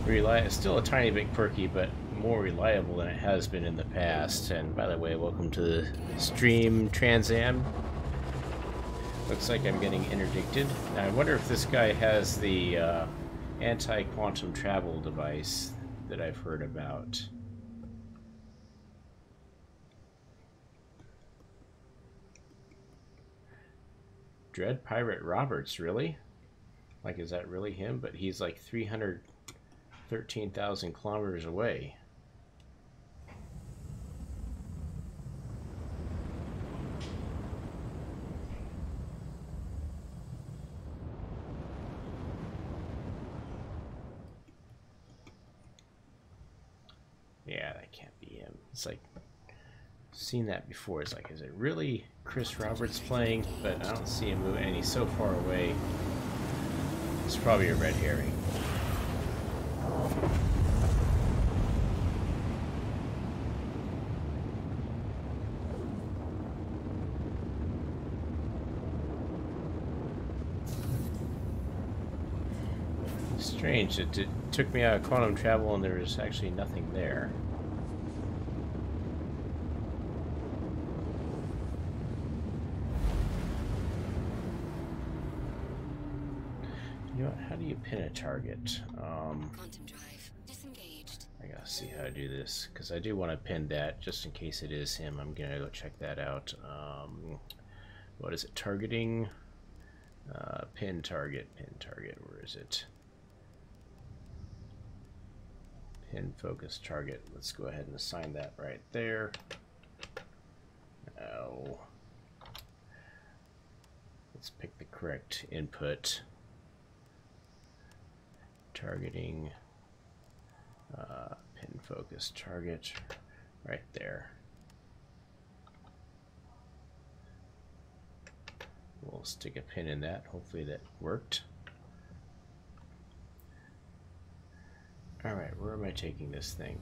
reliable. Still a tiny bit quirky, but more reliable than it has been in the past. And by the way, welcome to the stream, Trans Am. Looks like I'm getting interdicted. Now, I wonder if this guy has the anti-quantum travel device that I've heard about. Dread Pirate Roberts, really? Like, is that really him? But he's like 313,000 kilometers away. Yeah, that can't be him. It's like, seen that before. It's like, is it really Chris Roberts playing? But I don't see him moving, and he's so far away. It's probably a red herring. Strange, it took me out of quantum travel and there was actually nothing there. You know what, how do you pin a target?
Quantum drive disengaged.
I gotta see how to do this, because I do want to pin that just in case it is him. I'm gonna go check that out. What is it? Targeting? Pin target, where is it? Pin focus target. Let's go ahead and assign that right there. Oh. Let's pick the correct input. Targeting, pin focus target, right there. We'll stick a pin in that. Hopefully that worked. Alright, where am I taking this thing?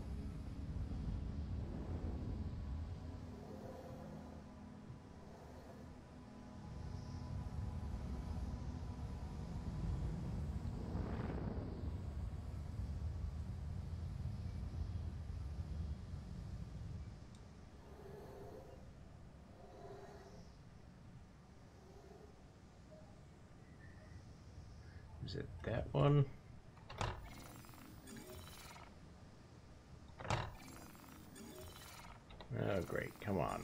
Is it that one? Oh, great. Come on.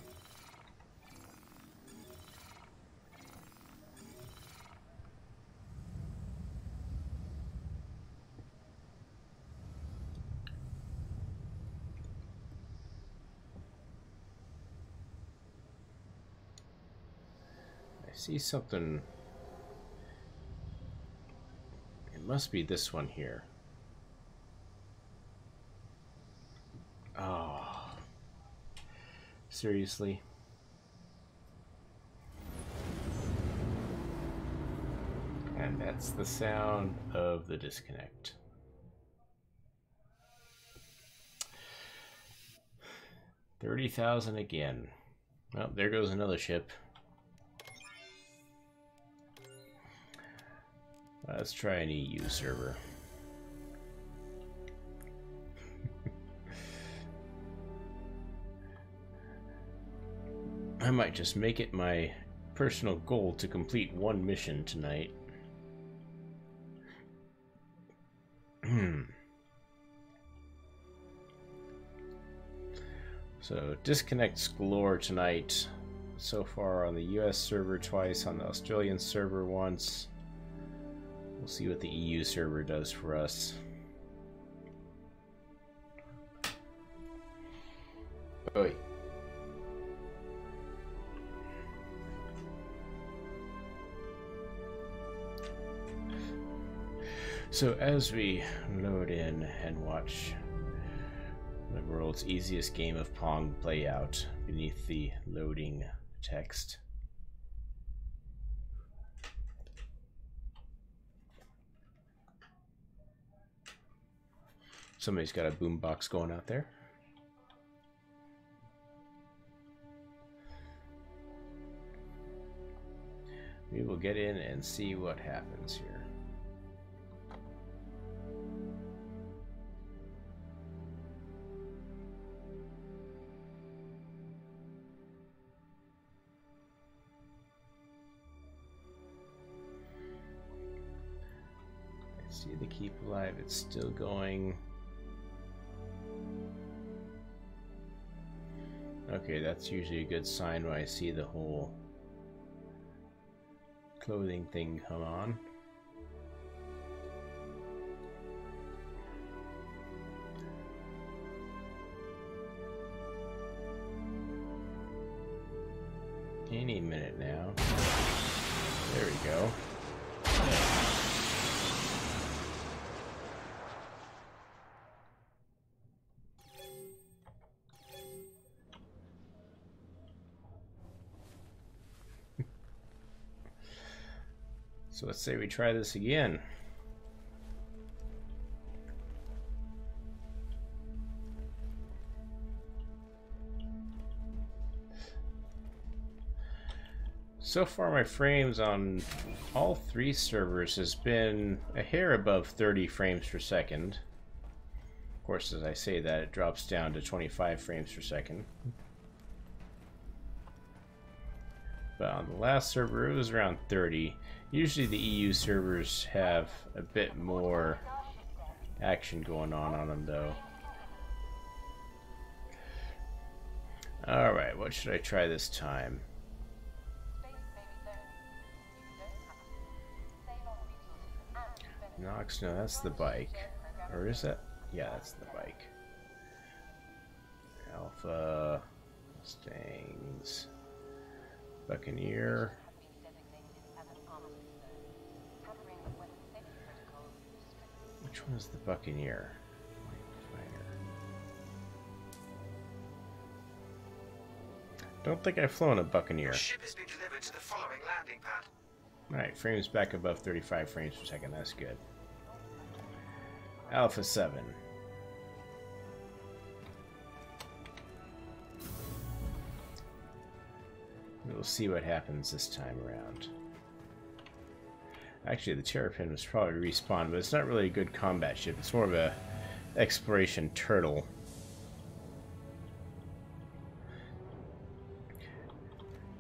see something. It must be this one here. Oh. Seriously? And that's the sound of the disconnect. $30,000 again. Well, there goes another ship. Let's try an EU server. I might just make it my personal goal to complete one mission tonight. So, disconnects galore tonight. So far on the US server twice, on the Australian server once. We'll see what the EU server does for us. Oi. So as we load in and watch the world's easiest game of Pong play out beneath the loading text. Somebody's got a boombox going out there. We will get in and see what happens here. See the keep alive, it's still going. Okay, that's usually a good sign when I see the whole clothing thing come on. Any minute now. There we go. So let's say we try this again. So far my frames on all three servers has been a hair above 30 frames per second. Of course, as I say that, it drops down to 25 frames per second. But on the last server, it was around 30. Usually the EU servers have a bit more action going on them, though. Alright, what should I try this time? Nox, no, that's the bike. Or is that? Yeah, that's the bike. Alpha, Mustangs, Buccaneer. Which one is the Buccaneer? Don't think I've flown a Buccaneer.
Your ship has been delivered to the following landing pad.
Alright, frames back above 35 frames per second. That's good. Alpha 7. We'll see what happens this time around. Actually, the Terrapin was probably respawned, but it's not really a good combat ship. It's more of a exploration turtle.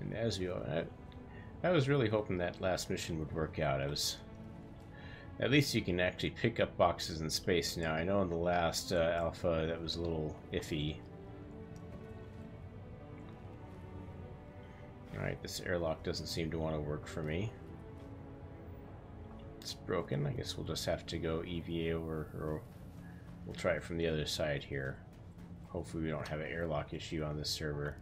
And as we I was really hoping that last mission would work out. At least you can actually pick up boxes in space now. I know in the last alpha that was a little iffy. Alright, this airlock doesn't seem to want to work for me. It's broken. I guess we'll just have to go EVA over, or we'll try it from the other side here. Hopefully we don't have an airlock issue on this server.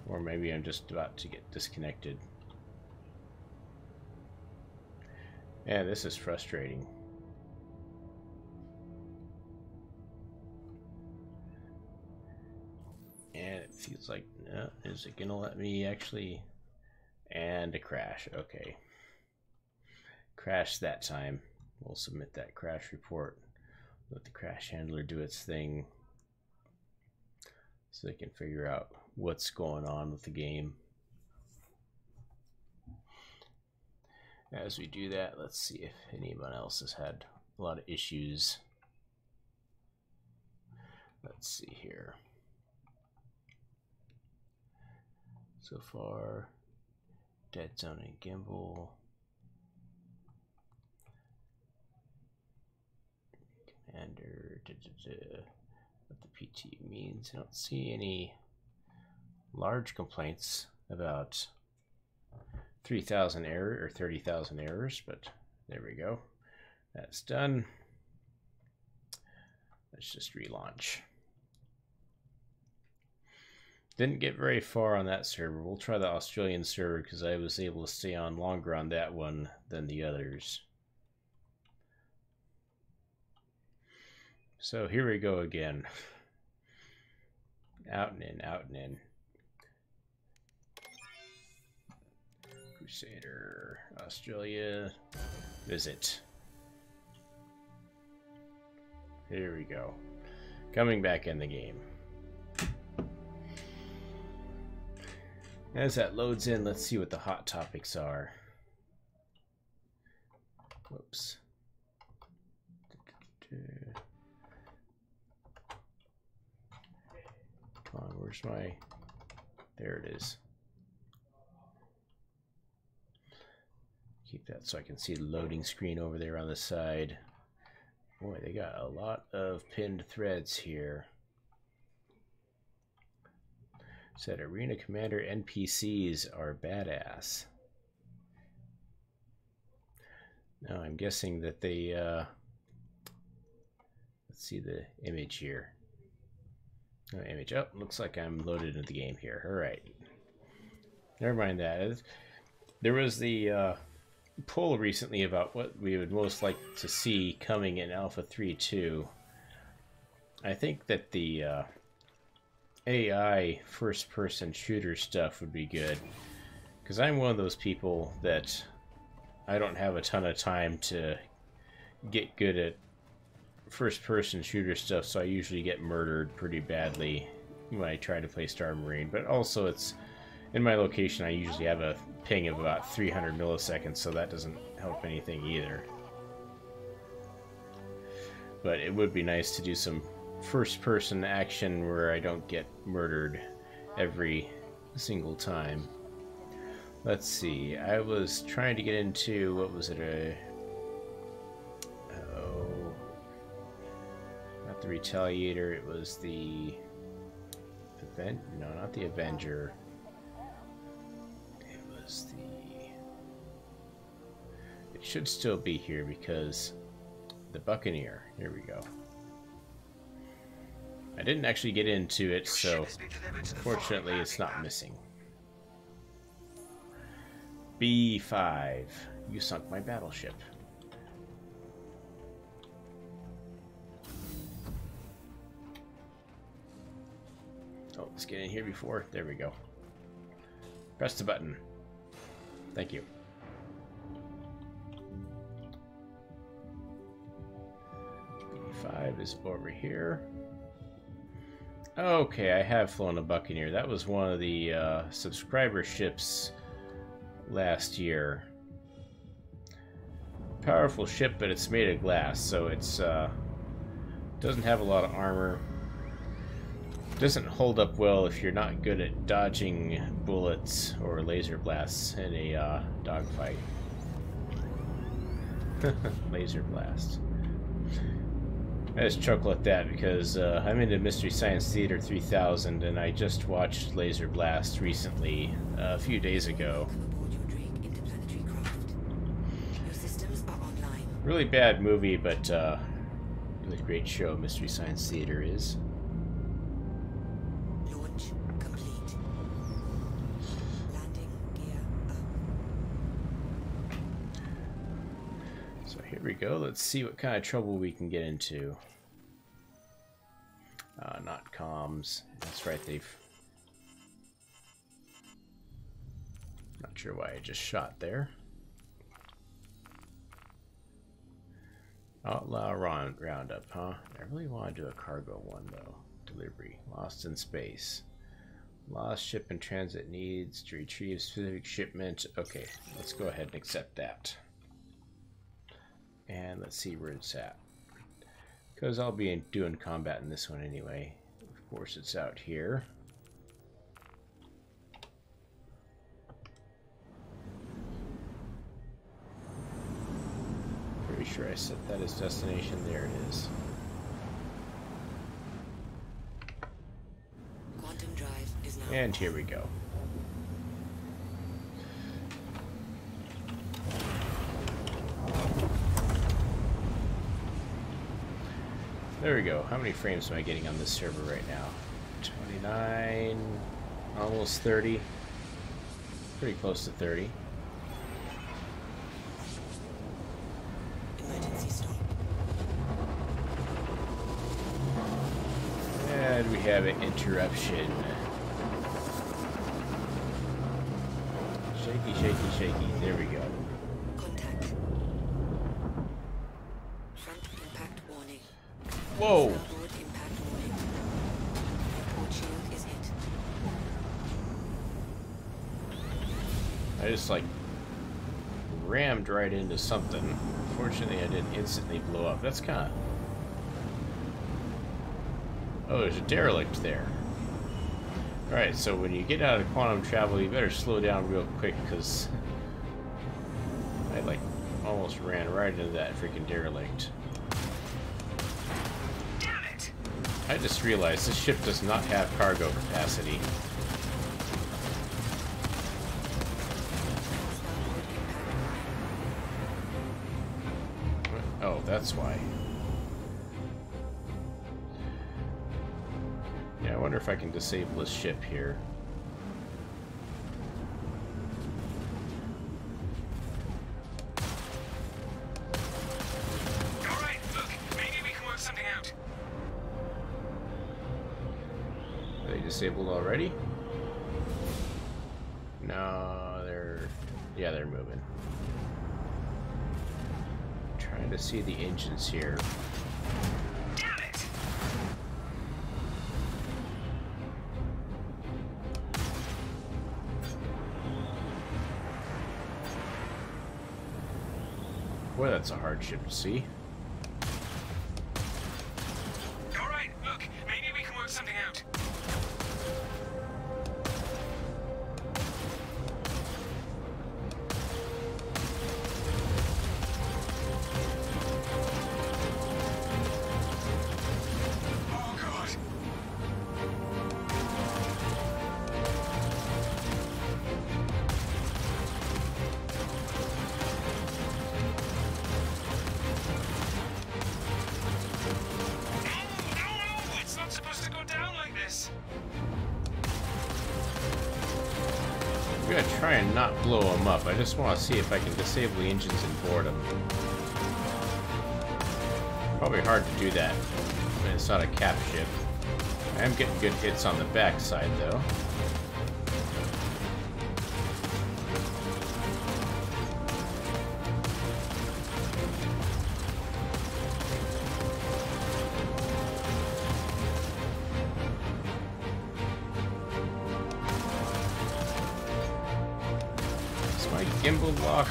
Or maybe I'm just about to get disconnected. Yeah, this is frustrating. And it feels like, no, is it gonna let me actually? And a crash, okay. Crash that time. We'll submit that crash report. Let the crash handler do its thing so they can figure out what's going on with the game. As we do that, let's see if anyone else has had a lot of issues. Let's see here. So far, Dead Zone and Gimbal. Commander, what the PT means. I don't see any large complaints about 3,000 error or 30,000 errors, but there we go. That's done. Let's just relaunch. Didn't get very far on that server. We'll try the Australian server because I was able to stay on longer on that one than the others. So here we go again. Out and in, out and in. Crusader, Australia, visit. Here we go. Coming back in the game. As that loads in, let's see what the hot topics are. Whoops. Come on, where's my... There it is. Keep that so I can see the loading screen over there on the side. Boy, they got a lot of pinned threads here. Said Arena Commander NPCs are badass. Now I'm guessing that they, let's see the image here. No image. Oh, looks like I'm loaded into the game here. Alright. Never mind that. There was the poll recently about what we would most like to see coming in Alpha 3.2. I think that the AI first-person shooter stuff would be good, because I'm one of those people that I don't have a ton of time to get good at first-person shooter stuff, so I usually get murdered pretty badly when I try to play Star Marine. But also, it's in my location, I usually have a ping of about 300 milliseconds, so that doesn't help anything either. But it would be nice to do some first-person action where I don't get murdered every single time. Let's see, I was trying to get into, what was it, not the Retaliator, it was the no, not the Avenger. It was the... It should still be here because the Buccaneer. Here we go. I didn't actually get into it, so fortunately it's not missing. B5. You sunk my battleship. Oh, let's get in here before. There we go. Press the button. Thank you. B5 is over here. Okay, I have flown a Buccaneer. That was one of the subscriber ships last year. Powerful ship, but it's made of glass, so it's doesn't have a lot of armor. Doesn't hold up well if you're not good at dodging bullets or laser blasts in a dogfight. Laser blast. I just chuckle at that because I'm into Mystery Science Theater 3000, and I just watched Laser Blast recently, a few days ago. Really bad movie, but really great show Mystery Science Theater is.
Launch complete.
here we go. Let's see what kind of trouble we can get into. Not comms. That's right, they've... Not sure why I just shot there. Outlaw roundup, huh? I really want to do a cargo one, though. Delivery. Lost in space. Lost ship in transit needs to retrieve specific shipment. Okay, let's go ahead and accept that. And let's see where it's at. Because I'll be doing combat in this one anyway. Of course, it's out here. Pretty sure I set that as destination. There it is.
Quantum drive is now.
And here we go. There we go. How many frames am I getting on this server right now? 29, almost 30. Pretty close to 30.
Emergency stop.
And we have an interruption. Shaky, shaky, shaky. There we go.
Contact. Front impact warning.
Whoa!
Starboard impact warning. Port shield is hit.
I just like rammed right into something. Fortunately, I didn't instantly blow up. That's kind of... Oh, there's a derelict there. Alright, so when you get out of quantum travel, you better slow down real quick, because I like almost ran right into that freaking derelict.
Damn it!
I just realized this ship does not have cargo capacity.
Starboard impact warning.
Oh, that's why. Yeah, I wonder if I can disable this ship here.
Alright, look, maybe we can work something out.
Are they disabled already? No, they're... Yeah, they're moving. Trying to see the engines here.
Damn it!
Boy, that's a hard ship to see.
Alright, look, maybe we can work something out. Oh god. No, it's not supposed to go down like this.
I'm gonna try and not blow them up. I just want to see if I can disable the engines and board them. Probably hard to do that when it's not a cap ship. I am getting good hits on the backside though. Is my gimbal locked?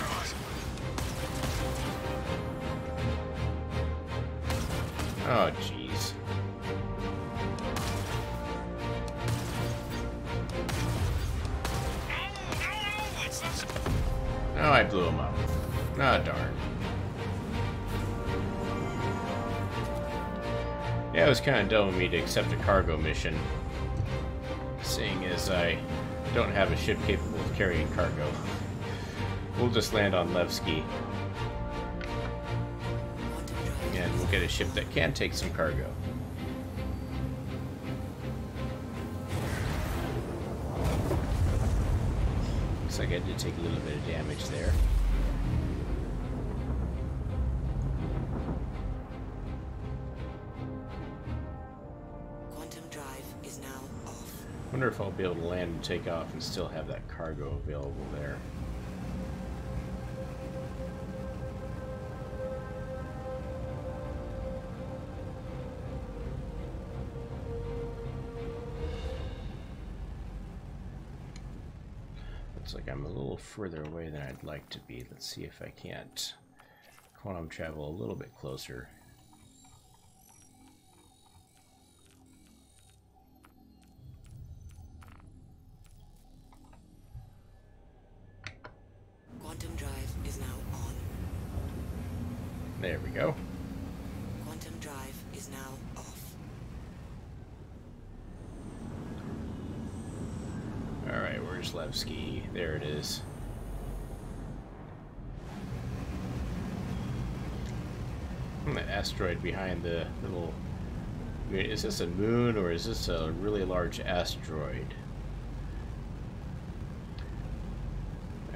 Oh, jeez.
No, it's not supposed.
Oh, I blew him up. Ah, darn. Yeah, it was kind of dumb of me to accept a cargo mission, seeing as I don't have a ship capable of carrying cargo. We'll just land on Levski,
Quantum drive.
and we'll get a ship that can take some cargo. Looks like I did take a little bit of damage there. Wonder if I'll be able to land and take off and still have that cargo available there. Looks like I'm a little further away than I'd like to be. Let's see if I can't quantum travel a little bit closer.
Quantum drive is now on.
There we go.
Quantum drive is now off.
Alright, where's Levski? There it is. That asteroid behind the little... I mean, is this a moon or is this a really large asteroid?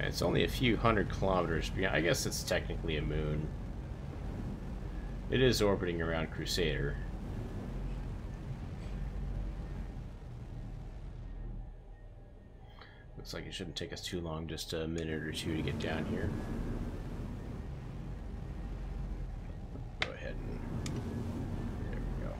It's only a few hundred kilometers beyond. I guess it's technically a moon. It is orbiting around Crusader. Looks like it shouldn't take us too long, just a minute or two to get down here. Go ahead and... there we go.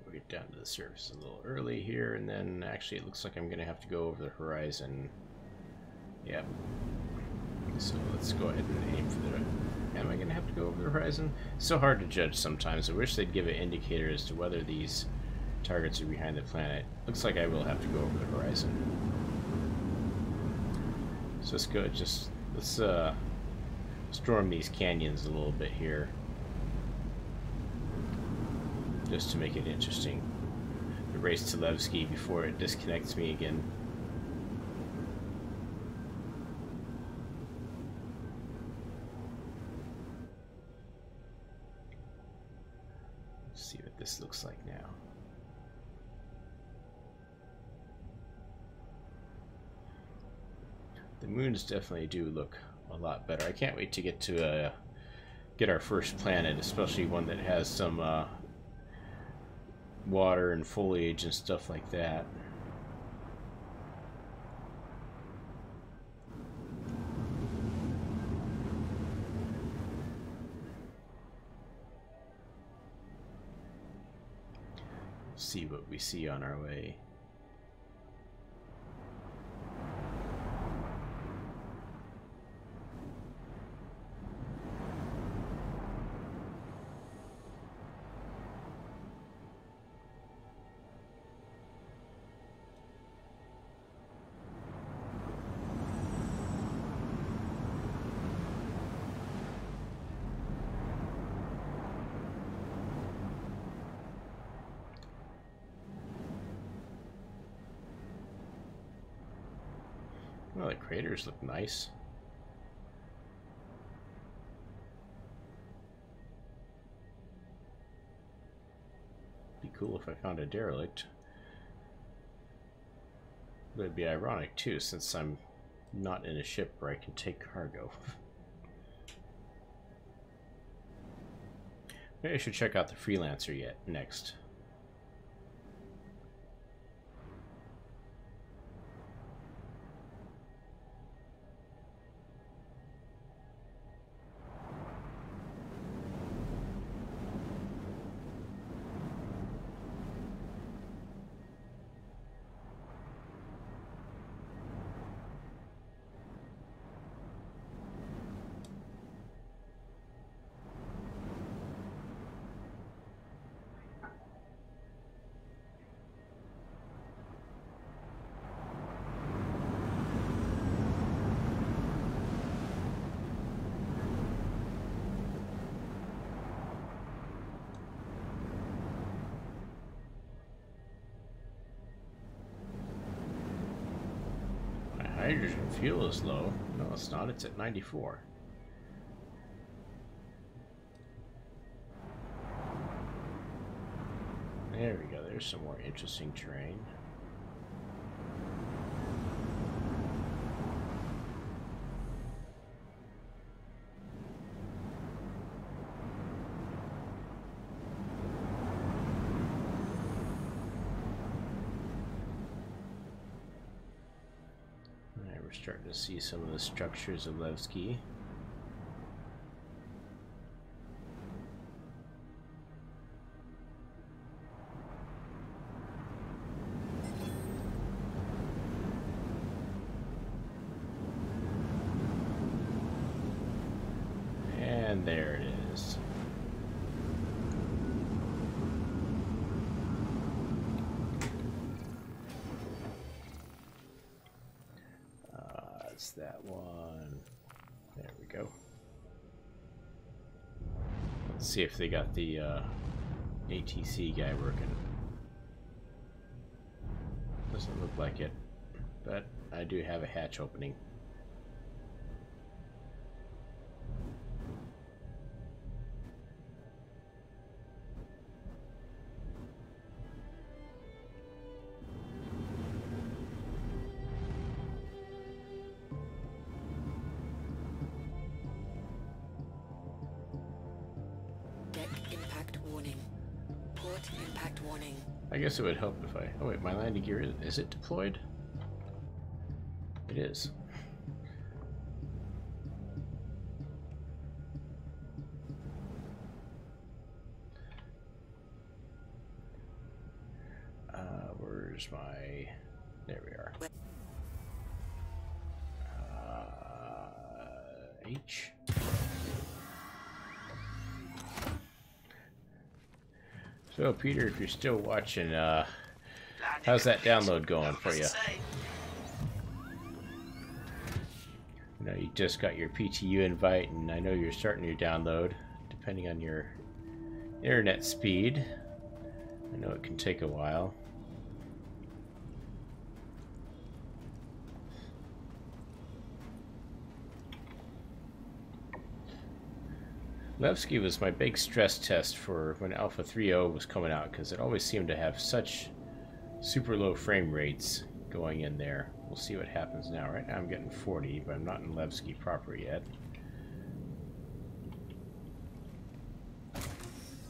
We'll get down to the surface a little early here, and then actually it looks like I'm going to have to go over the horizon. Yep. So let's go ahead and aim for the... Am I going to have to go over the horizon? It's so hard to judge sometimes. I wish they'd give an indicator as to whether these targets are behind the planet. Looks like I will have to go over the horizon. So let's go, let's storm these canyons a little bit here. Just to make it interesting. The race to Levski before it disconnects me again. See what this looks like now. The moons definitely do look a lot better. I can't wait to get to get our first planet, especially one that has some water and foliage and stuff like that. See what we see on our way. Well, the craters look nice. Be cool if I found a derelict. But it'd be ironic too, since I'm not in a ship where I can take cargo. Maybe I should check out the Freelancer yet next. Hydrogen fuel is low. No, it's not. It's at 94. There we go. There's some more interesting terrain. we're starting to see some of the structures of Levski. And there it is. It's that one. There we go. Let's see if they got the ATC guy working. Doesn't look like it, but I do have a hatch opening. I guess it would help if I... Oh wait, my landing gear, is it deployed? It is. Where's my... There we are. H. So Peter, if you're still watching, how's that download going for you? You know, you just got your PTU invite, and I know you're starting your download, depending on your internet speed. I know it can take a while. Levski was my big stress test for when Alpha 3.0 was coming out, because it always seemed to have such super low frame rates going in there. We'll see what happens now. Right now I'm getting 40, but I'm not in Levski proper yet.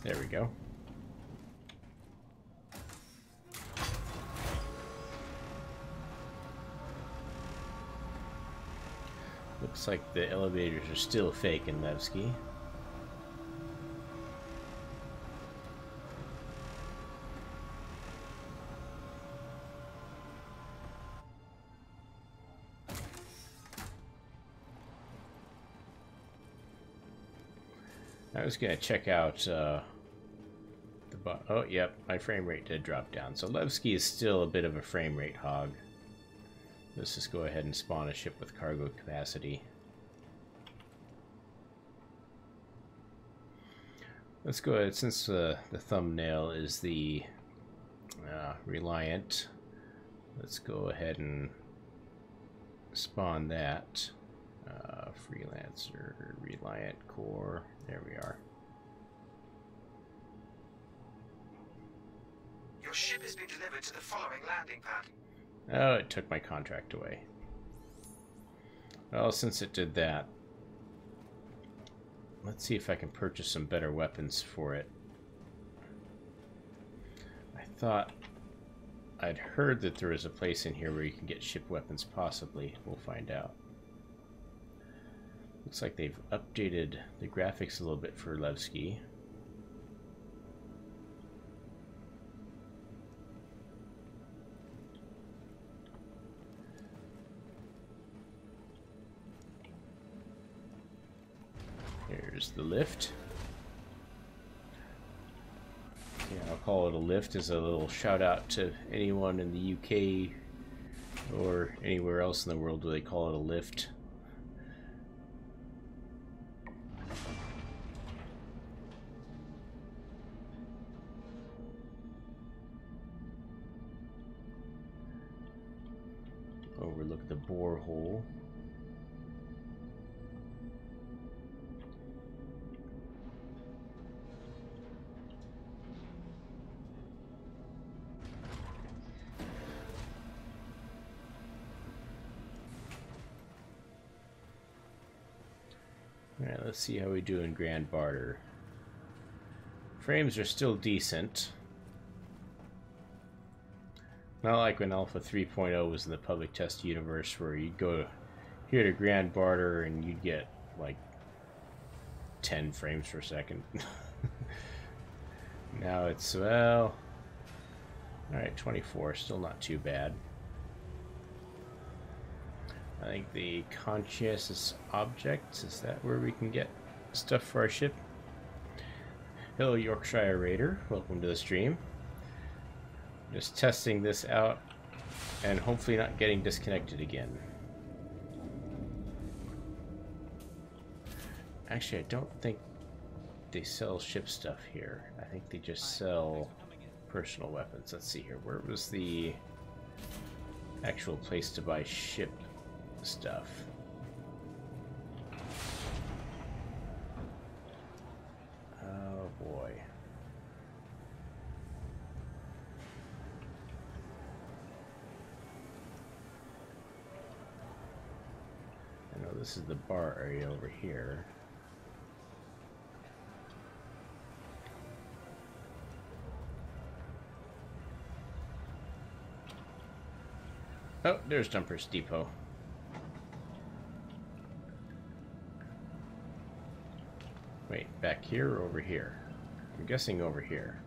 There we go. Looks like the elevators are still fake in Levski. I was going to check out oh, yep, my frame rate did drop down. So Levski is still a bit of a frame rate hog. Let's just go ahead and spawn a ship with cargo capacity. Let's go ahead, since the thumbnail is the Reliant, let's go ahead and spawn that. Freelancer, Reliant Core, there we are.
Your ship has been delivered to the following landing pad.
Oh, it took my contract away. Well, since it did that, let's see if I can purchase some better weapons for it. I thought I'd heard that there was a place in here where you can get ship weapons, possibly. We'll find out. Looks like they've updated the graphics a little bit for Levski. Here's the lift. Yeah, I'll call it a lift as a little shout out to anyone in the UK or anywhere else in the world where they call it a lift. Overlook the borehole. Alright, let's see how we do in Grand Barter. Frames are still decent. Not like when Alpha 3.0 was in the public test universe, where you'd go here to Grand Barter and you'd get like 10 frames per second. Now it's, well, alright, 24, still not too bad. I think the conscientious objects, is that where we can get stuff for our ship? Hello, Yorkshire Raider, welcome to the stream. Just testing this out and hopefully not getting disconnected again. Actually, I don't think they sell ship stuff here. I think they just sell personal weapons. Let's see here. Where was the actual place to buy ship stuff? Oh boy. I know this is the bar area over here. Oh, there's Jumper's Depot. Wait, back here or over here? I'm guessing over here.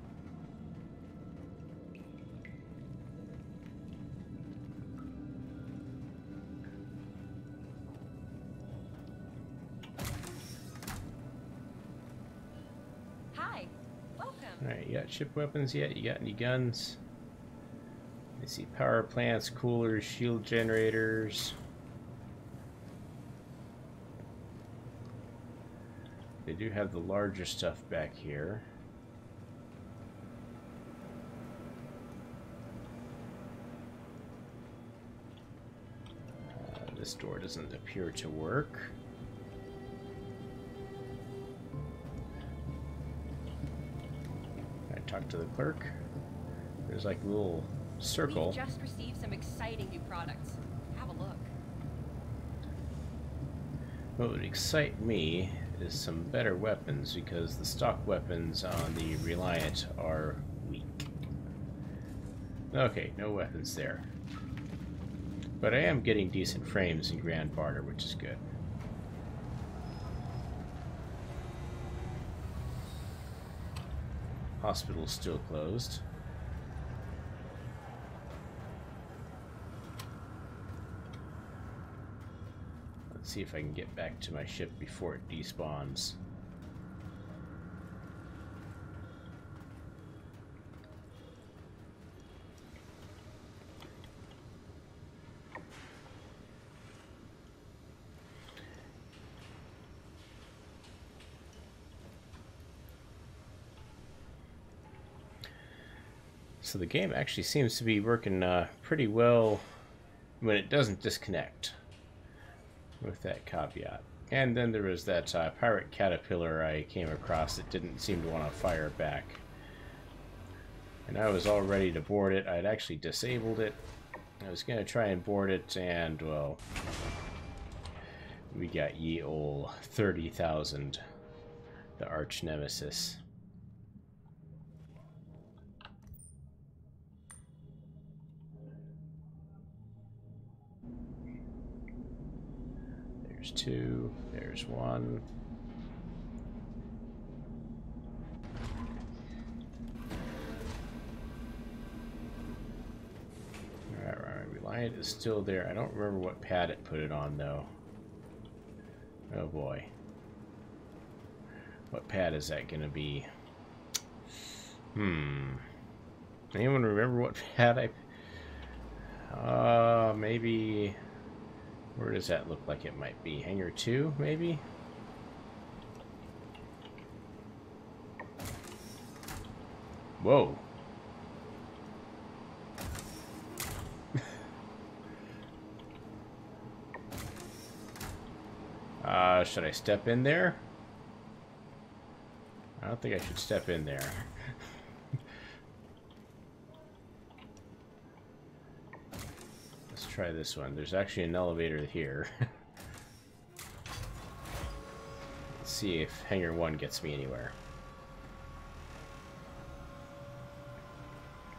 Hi, welcome.
Alright, you got ship weapons yet? You got any guns? I see power plants, coolers, shield generators. They do have the larger stuff back here. This door doesn't appear to work. I talk to the clerk. There's like a little circle.
We just received some exciting new products. Have a look.
What would excite me is some better weapons, because the stock weapons on the Reliant are weak. Okay, no weapons there. But I am getting decent frames in Grand Barter, which is good. Hospital's still closed. Let's see if I can get back to my ship before it despawns. So the game actually seems to be working pretty well when it doesn't disconnect, with that caveat. And then there was that pirate caterpillar I came across that didn't seem to want to fire back. And I was all ready to board it. I'd actually disabled it. I was going to try and board it, and, well, we got ye ol' 30,000, the arch nemesis. There's two, there's one. Alright, Reliant is still there. I don't remember what pad it put it on, though. Oh boy. What pad is that gonna be? Anyone remember what pad I... maybe... Where does that look like it might be? Hangar 2, maybe? Whoa. Should I step in there? I don't think I should step in there. Let's try this one. There's actually an elevator here. Let's see if Hangar 1 gets me anywhere.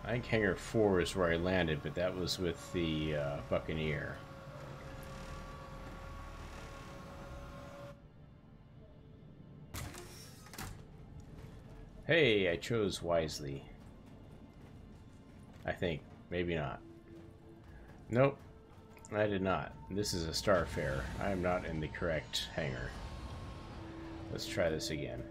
I think Hangar 4 is where I landed, but that was with the Buccaneer. Hey, I chose wisely. I think. Maybe not. Nope, I did not. This is a Starfare. I am not in the correct hangar. Let's try this again.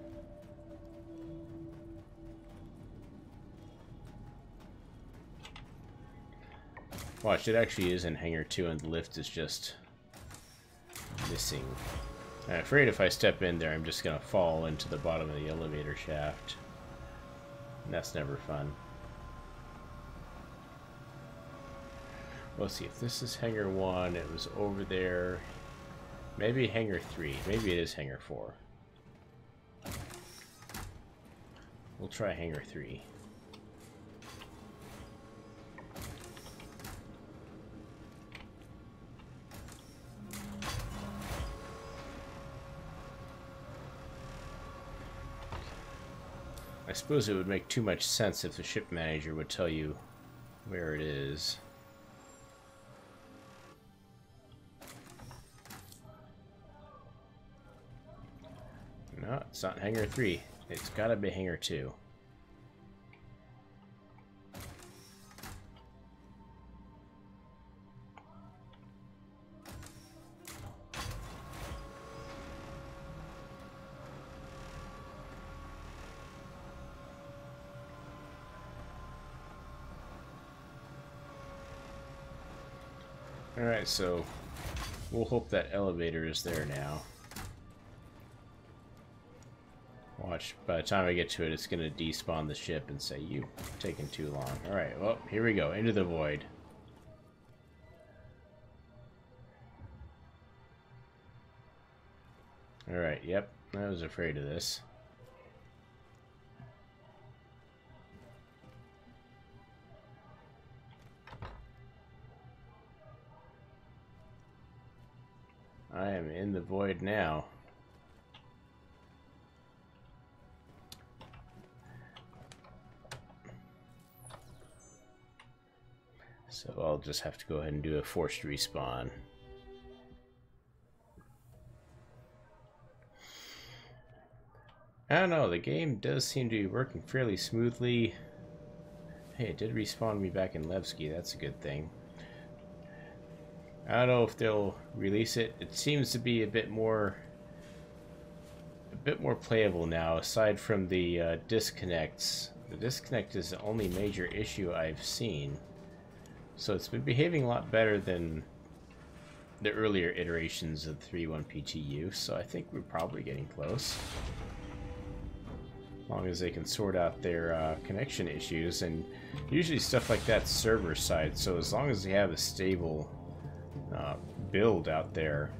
Watch, it actually is in Hangar 2 and the lift is just missing. I'm afraid if I step in there, I'm just going to fall into the bottom of the elevator shaft. And that's never fun. Let's see, if this is Hangar 1, it was over there. Maybe Hangar 3. Maybe it is Hangar 4. We'll try Hangar 3. I suppose it would make too much sense if the ship manager would tell you where it is. No, it's not Hangar 3. It's gotta be Hangar 2. Alright, so we'll hope that elevator is there now. Watch, by the time I get to it, it's going to despawn the ship and say, you've taken too long. Alright, well, here we go, into the void. Alright, yep, I was afraid of this. I am in the void now. So I'll just have to go ahead and do a forced respawn. I don't know, the game does seem to be working fairly smoothly. Hey, it did respawn me back in Levski, that's a good thing. I don't know if they'll release it. It seems to be a bit more playable now, aside from the disconnects. The disconnect is the only major issue I've seen. So it's been behaving a lot better than the earlier iterations of 3.1 PTU, so I think we're probably getting close. As long as they can sort out their connection issues, and usually stuff like that's server side, so as long as they have a stable build out there,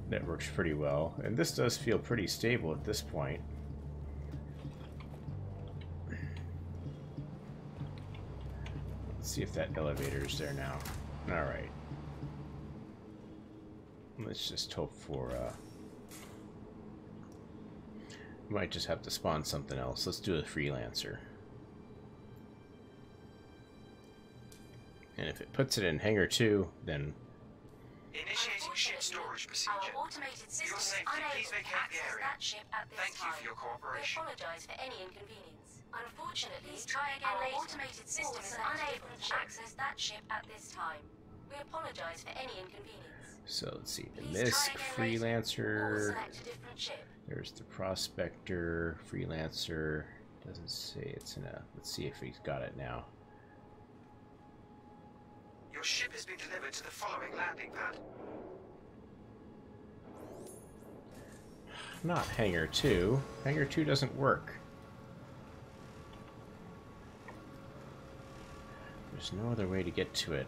that works pretty well. And this does feel pretty stable at this point. Let's see if that elevator is there now. Alright. Let's just hope for might just have to spawn something else. Let's do a freelancer. And if it puts it in Hangar 2, then
Initiating ship storage procedure.
Our automated
For your
system is
safety,
unable
please
to
vacate the
access
area.
that ship at this
Thank you
time.
for your
We
cooperation.
apologize for any inconvenience. Unfortunately,
Please try again
our
later.
automated system is
Select a
unable
different
to
ship.
access that ship at this time. We apologize for any inconvenience.
so let's see. The
Please
MISC,
try again later, or
freelancer.
select a different ship.
There's the prospector, freelancer. Doesn't say it's in a. Let's see if he's got it now.
Your ship has been delivered to the following landing pad.
Not Hangar 2. Hangar 2 doesn't work. There's no other way to get to it.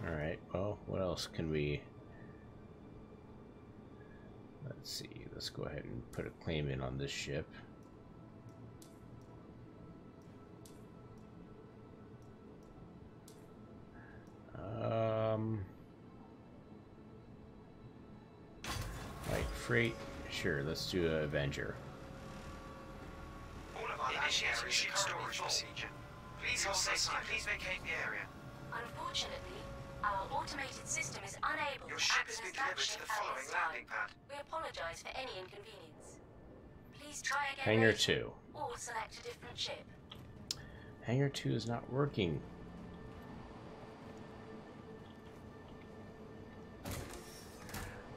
Alright, well, what else can we... Let's see, let's go ahead and put a claim in on this ship. Light freight. Sure, let's do an Avenger.
All of our initiating ship storage procedure. Please hold safety. Please vacate the area.
Unfortunately, our automated system is unable
Your
to
ship has
access
been
that
delivered to
ship
the
at
following
this time.
landing pad.
We apologize for any inconvenience. Please try again
Hangar
later,
2.
or select a different ship.
Hangar 2 is not working.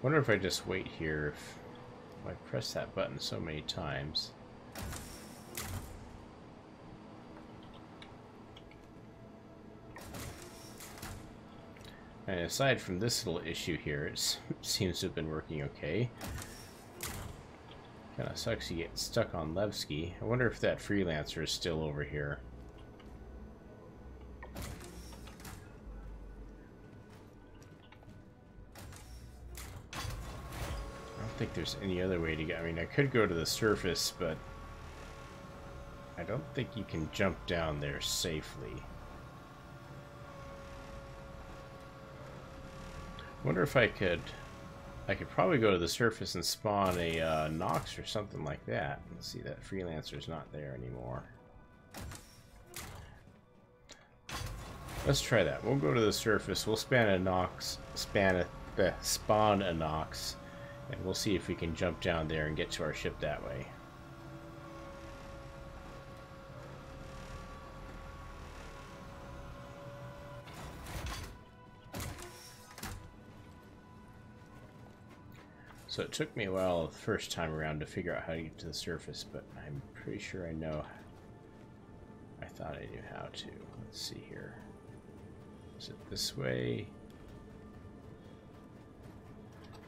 Wonder if I just wait here if I press that button so many times. And aside from this little issue here, it seems to have been working okay. Kinda sucks you get stuck on Levski. I wonder if that freelancer is still over here. I don't think there's any other way to get. I mean, I could go to the surface, but I don't think you can jump down there safely. Wonder if I could probably go to the surface and spawn a Nox or something like that. Let's see, that freelancer's not there anymore. Let's try that. We'll go to the surface. We'll spawn a Nox, spawn a Nox, and we'll see if we can jump down there and get to our ship that way. So it took me a while the first time around to figure out how to get to the surface, but I'm pretty sure I know. I thought I knew how to. Let's see here. Is it this way?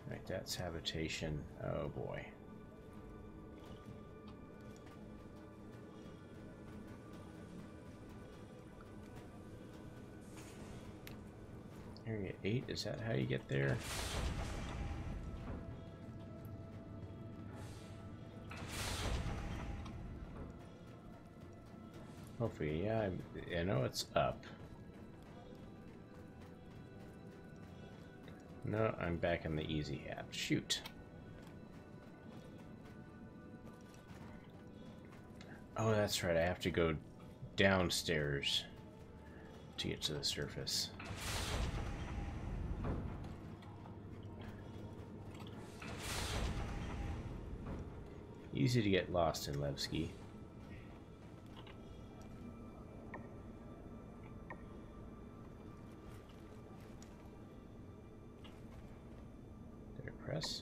Right, that's habitation. Oh boy. Area 8, is that how you get there? Hopefully, yeah, I know it's up. No, I'm back in the easy hat. Shoot. Oh, that's right, I have to go downstairs to get to the surface. Easy to get lost in Levski. Press.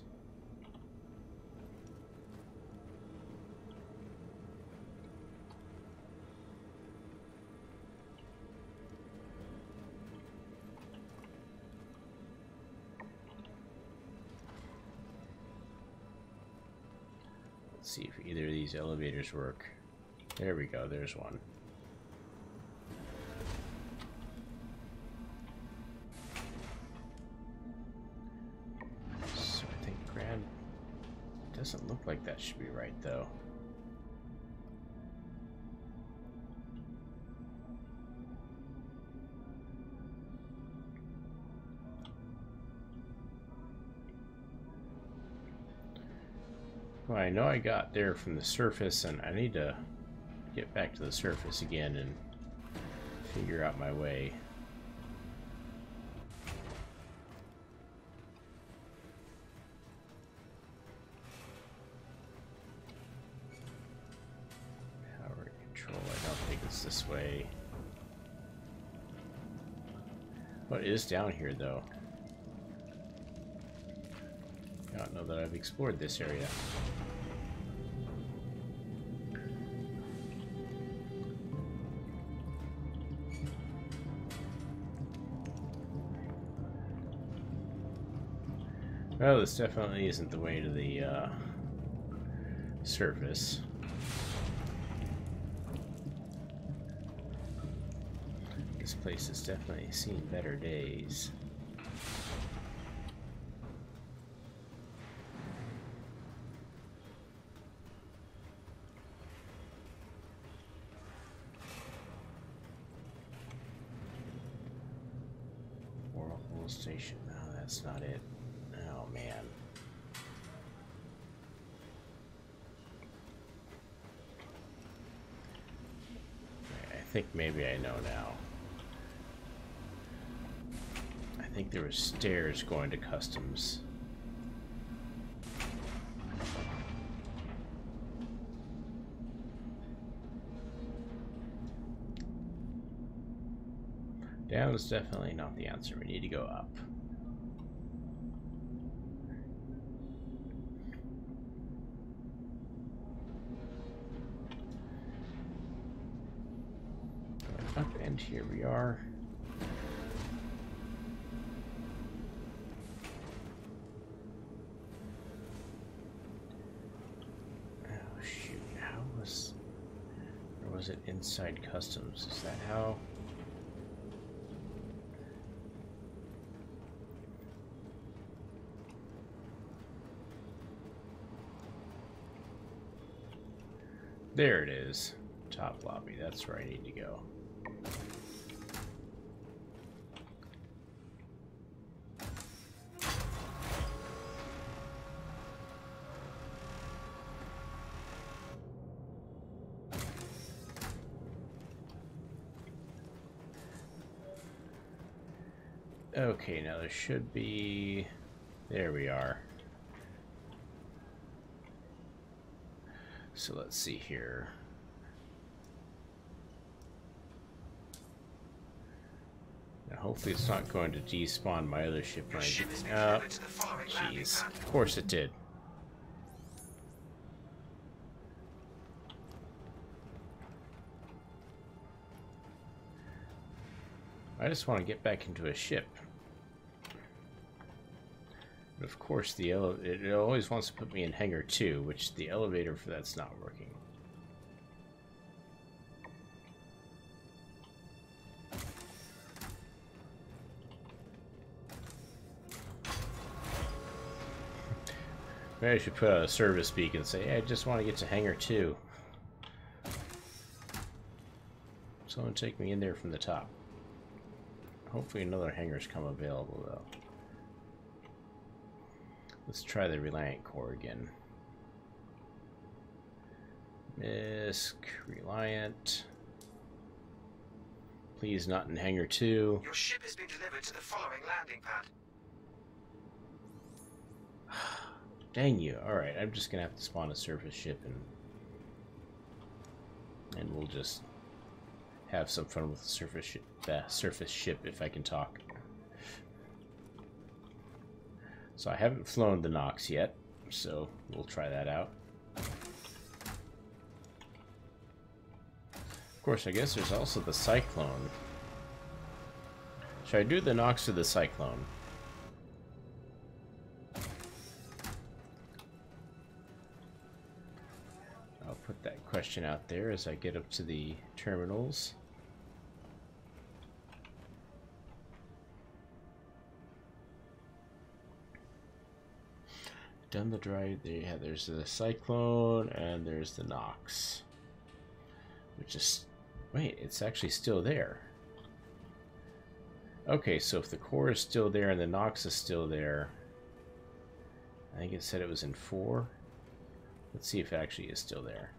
Let's see if either of these elevators work. There we go, there's one. Doesn't look like that should be right, though. Well, I know I got there from the surface, and I need to get back to the surface again and figure out my way. This way. What is down here, though? I don't know that I've explored this area. Well, this definitely isn't the way to the surface. This place has definitely seen better days. Whirlpool Station. No, that's not it. Oh, man. think maybe I know now. I think there were stairs going to customs. Down is definitely not the answer. We need to go up. Up, and here we are. Oh shoot, how was... Or was it inside customs? Is that how... There it is. Top lobby. That's where I need to go. Okay, now there should be... There we are. So let's see here. Now hopefully it's not going to despawn my other ship.
Your ship has been delivered to the following landing
Jeez.
pad.
Of course it did. I just want to get back into a ship. But of course, it always wants to put me in Hangar 2, which the elevator for that's not working. Maybe I should put out a service beacon and say, hey, I just want to get to Hangar 2. Someone take me in there from the top. Hopefully another hangar's come available, though. Let's try the Reliant Core again. Misc, Reliant. Please not in Hangar 2.
Your ship has been delivered to the following landing pad.
Dang you. Alright, I'm just gonna have to spawn a surface ship and we'll just have some fun with the surface ship if I can talk. So I haven't flown the Nox yet, so we'll try that out. Of course, I guess there's also the Cyclone. Should I do the Nox or the Cyclone? I'll put that question out there as I get up to the terminals. Done the drive. Yeah, there's the Cyclone and there's the Nox. Which is... Wait, it's actually still there. Okay, so if the core is still there and the Nox is still there... I think it said it was in 4. Let's see if it actually is still there.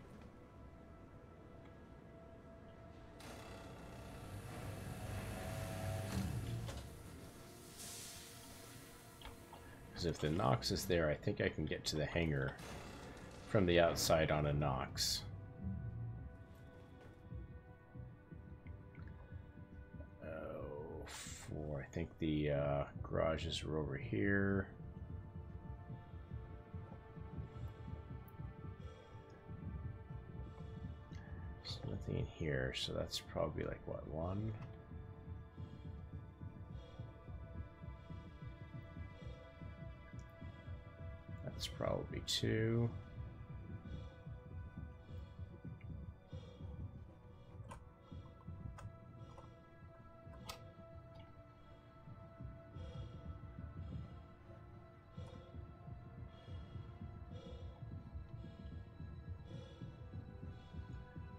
Because if the Nox is there, I think I can get to the hangar from the outside on a Nox. Oh, 4. I think the garages are over here. There's nothing in here, so that's probably like, what, 1? That's probably 2.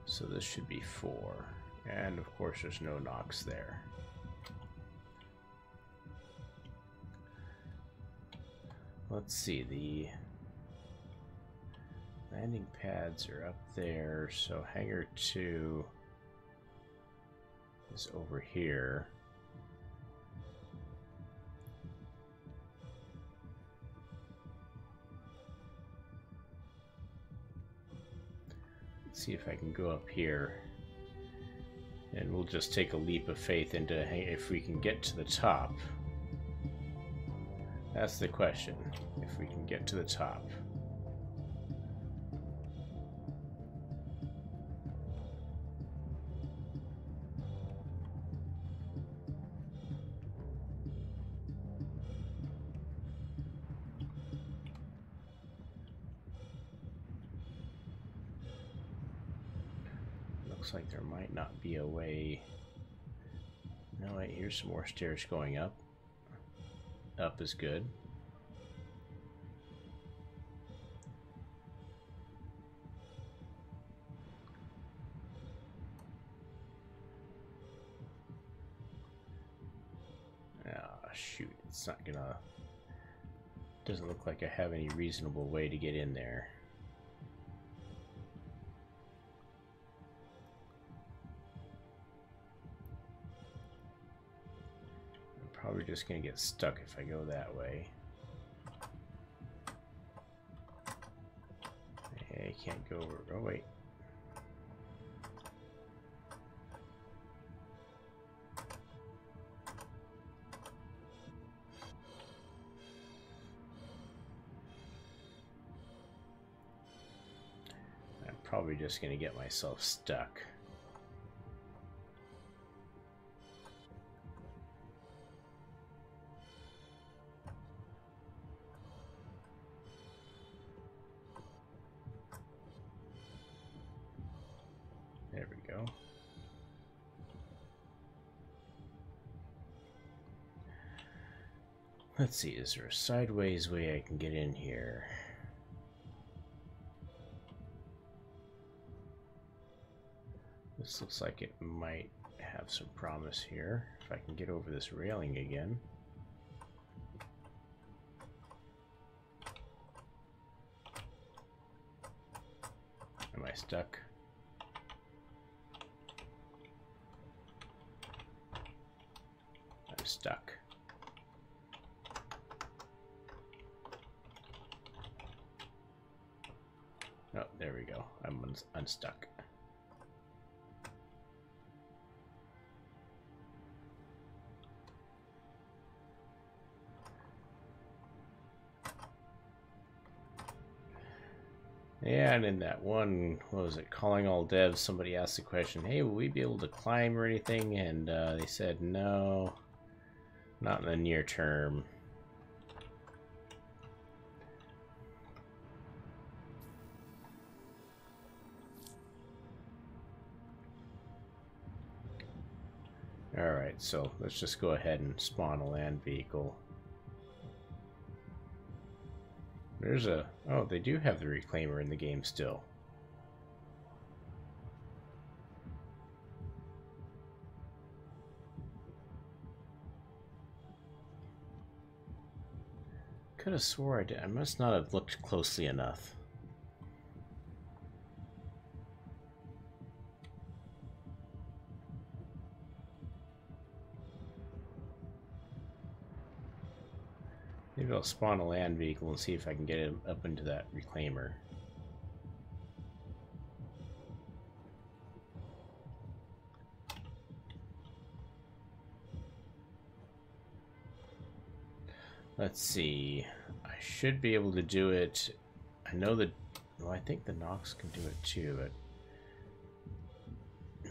So this should be 4. And of course there's no Nox there. Let's see, the landing pads are up there, so Hangar 2 is over here. Let's see if I can go up here. And we'll just take a leap of faith into if we can get to the top. That's the question, if we can get to the top. Looks like there might not be a way. No, wait, here's some more stairs going up. Up is good. Ah, shoot, it's not gonna... Doesn't look like I have any reasonable way to get in there. Probably just gonna get stuck if I go that way. I can't go over. Oh wait. I'm probably just gonna get myself stuck. There we go. Let's see, is there a sideways way I can get in here? This looks like it might have some promise here. If I can get over this railing again. Am I stuck? I'm stuck. Oh, there we go. I'm unstuck. Yeah, and in that one, what was it, Calling All Devs, somebody asked the question, hey, will we be able to climb or anything? And they said, no, not in the near term. Alright, so let's just go ahead and spawn a land vehicle. There's a... Oh, they do have the reclaimer in the game still. Could have swore I did. I must not have looked closely enough. Maybe I'll spawn a land vehicle and see if I can get it up into that reclaimer. Let's see. I should be able to do it. I know that... Well, I think the Nox can do it too, but...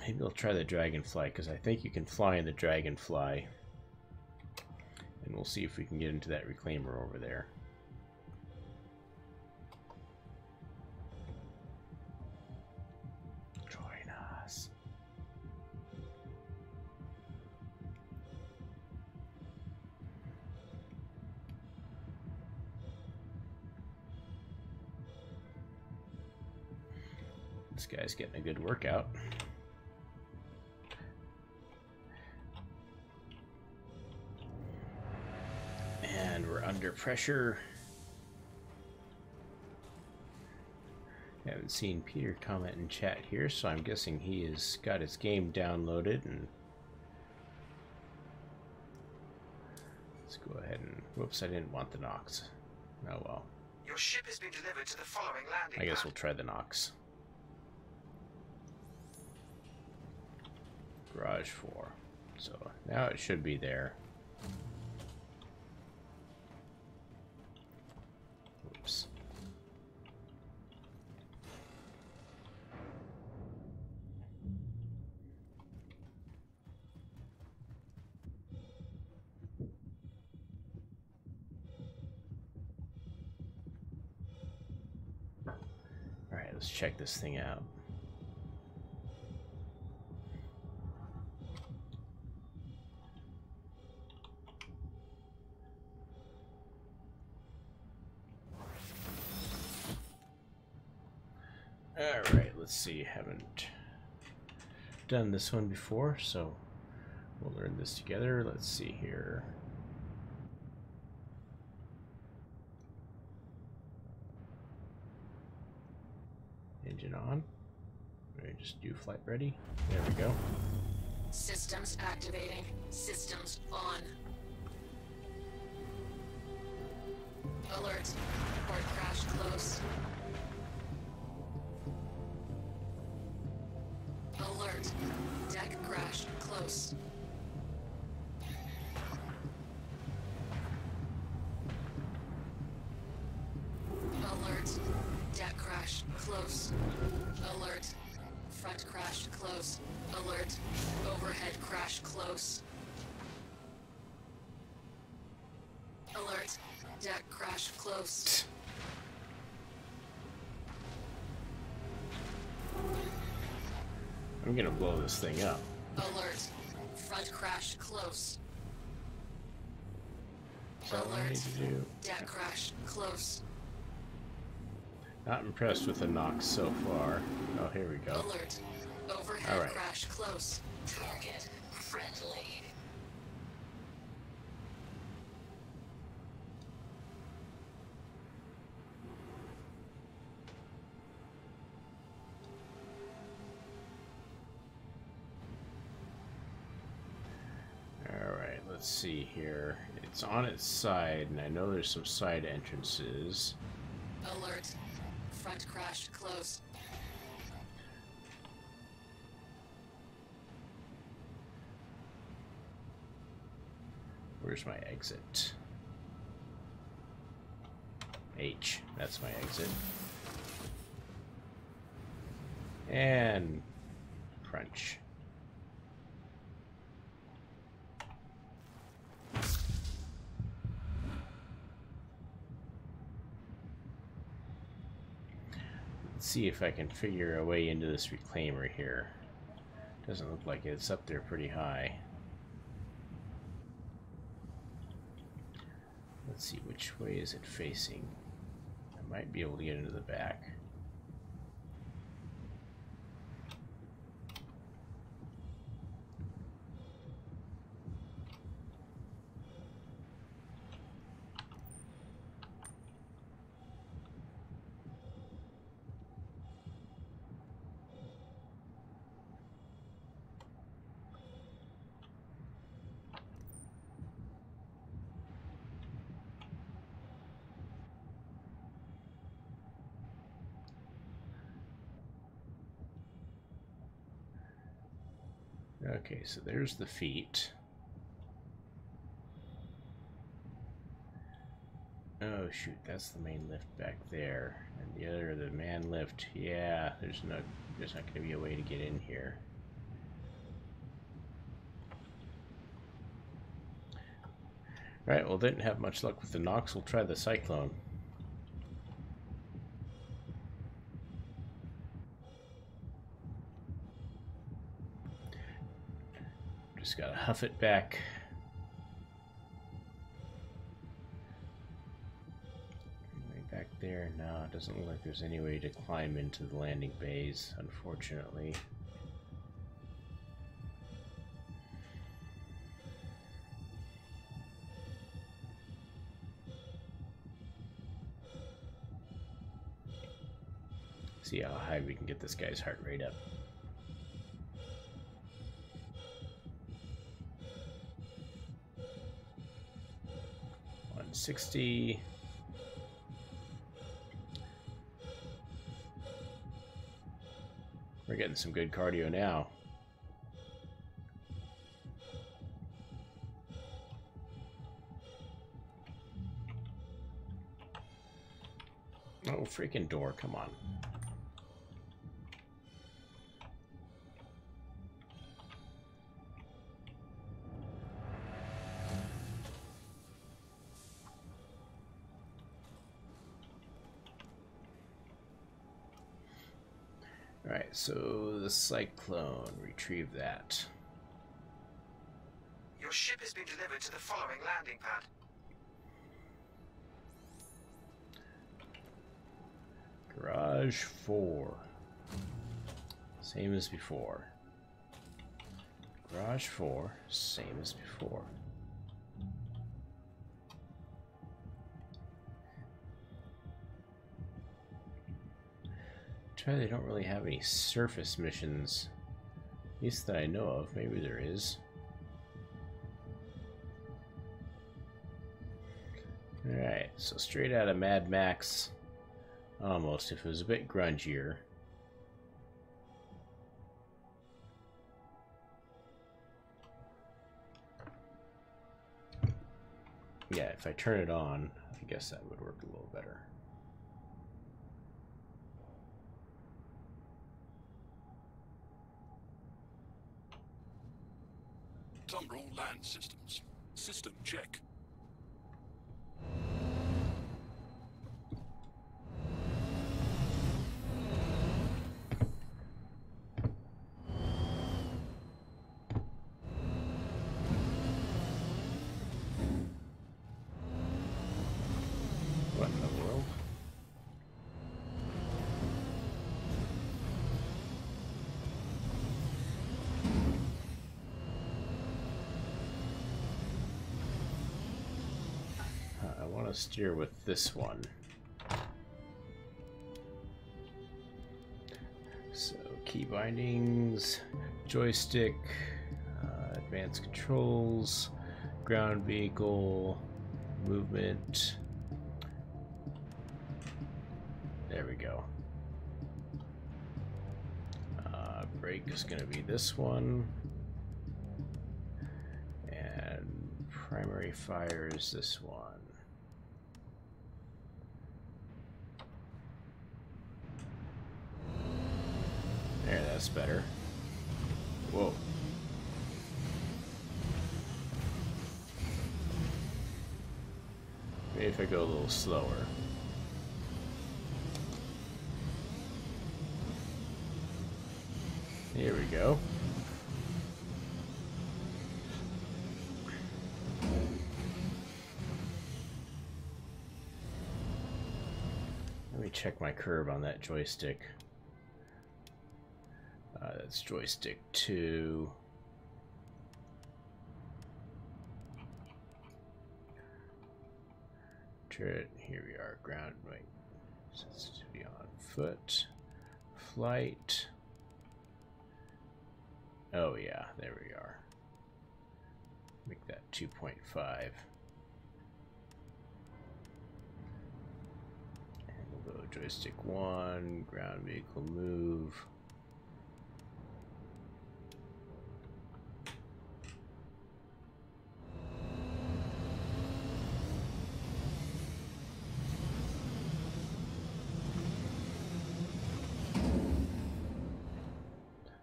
Maybe I'll try the Dragonfly, because I think you can fly in the Dragonfly. And we'll see if we can get into that reclaimer over there. Join us. This guy's getting a good workout. And we're under pressure. Haven't seen Peter comment in chat here, so I'm guessing he has got his game downloaded and Let's go ahead and... Whoops, I didn't want the Nox. Oh well.
Your ship has been delivered to the following landing
I guess
pad.
we'll try the Nox. Garage 4. So now it should be there. Oops. Alright, let's check this thing out. Alright, let's see. Haven't done this one before, so we'll learn this together. Let's see here. Engine on. Let me just do flight ready. There we go.
Systems activating. Systems on. Alert. Port crash close. Alert. Deck crash close. Alert. Deck crash close. Alert. Front crash close. Alert. Overhead crash close. Alert. Deck crash close.
I'm gonna blow this thing up.
Alert. Front crash close.
Is that what I need to do?
Deck crash close.
Not impressed with the Nox so far. Oh, here we go.
Alert. Overhead
All right.
crash close. Target friendly.
Alright, let's see here. It's on its side, and I know there's some side entrances.
Alert. Front crash close.
Where's my exit? H. That's my exit. And crunch. Let's see if I can figure a way into this reclaimer here. Doesn't look like it. It's up there pretty high. Let's see, which way is it facing? I might be able to get into the back. Okay, so there's the feet. Oh shoot, that's the main lift back there. And the other, the man lift, yeah, there's not gonna be a way to get in here. Right, well, didn't have much luck with the Nox. We'll try the Cyclone. Just gotta huff it back. Way back there. No, it doesn't look like there's any way to climb into the landing bays, unfortunately. See how high we can get this guy's heart rate up. 360. We're getting some good cardio now. Oh, freaking door, come on. Alright, so the Cyclone, retrieve that.
Your ship has been delivered to the following landing pad.
Garage 4. Same as before. Garage 4, same as before. They don't really have any surface missions, at least that I know of. Maybe there is. Alright, so straight out of Mad Max, almost, if it was a bit grungier. Yeah, if I turn it on, I guess that would work a little better.
Tumbrel Land Systems. System check.
What in the world? I want to steer with this one. So key bindings, joystick, advanced controls, ground vehicle, movement. There we go. Brake is going to be this one. And primary fire is this one. There, that's better. Whoa. Maybe if I go a little slower. Here we go. Let me check my curve on that joystick. That's joystick 2. Turret, here we are, ground, right. Sets to be on foot. Flight. Oh yeah, there we are. Make that 2.5. And we'll go joystick 1, ground vehicle move.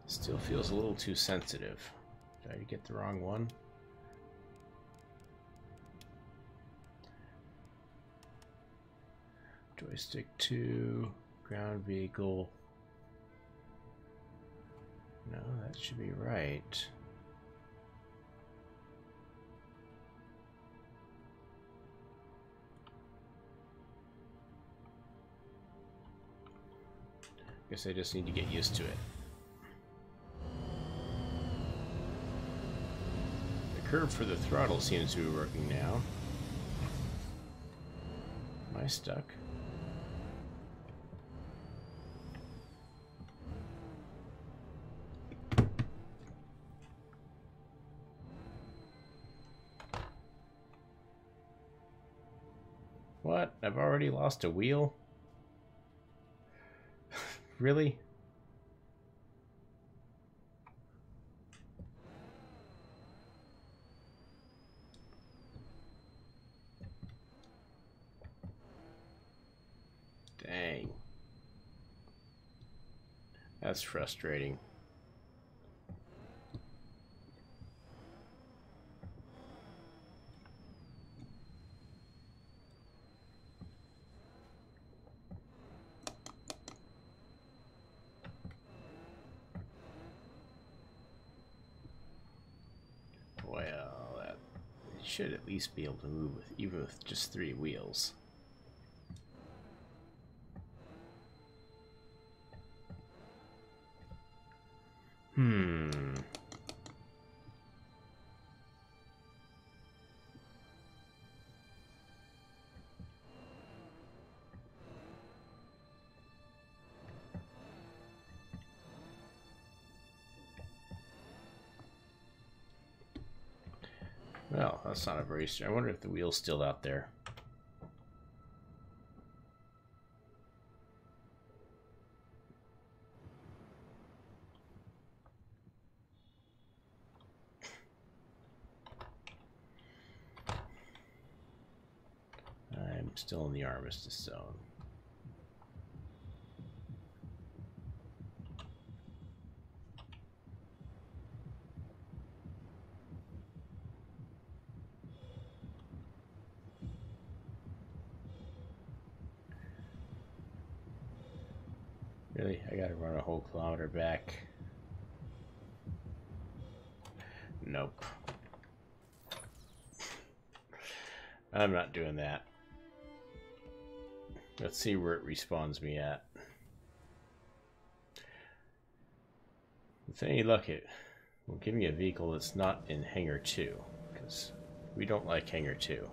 Still feels a little too sensitive. Did I get the wrong one? Joystick 2, ground vehicle. No, that should be right. Guess I just need to get used to it. Curve for the throttle seems to be working now. Am I stuck? I've already lost a wheel? Really? Dang. That's frustrating. Well, that should at least be able to move with, even with just 3 wheels. Well, that's not a very I wonder if the wheel's still out there. I'm still in the Armistice Zone. Really? I gotta run a whole kilometer back. Nope. I'm not doing that. Let's see where it respawns me at. With any luck, it will give me a vehicle that's not in Hangar 2, because we don't like Hangar 2.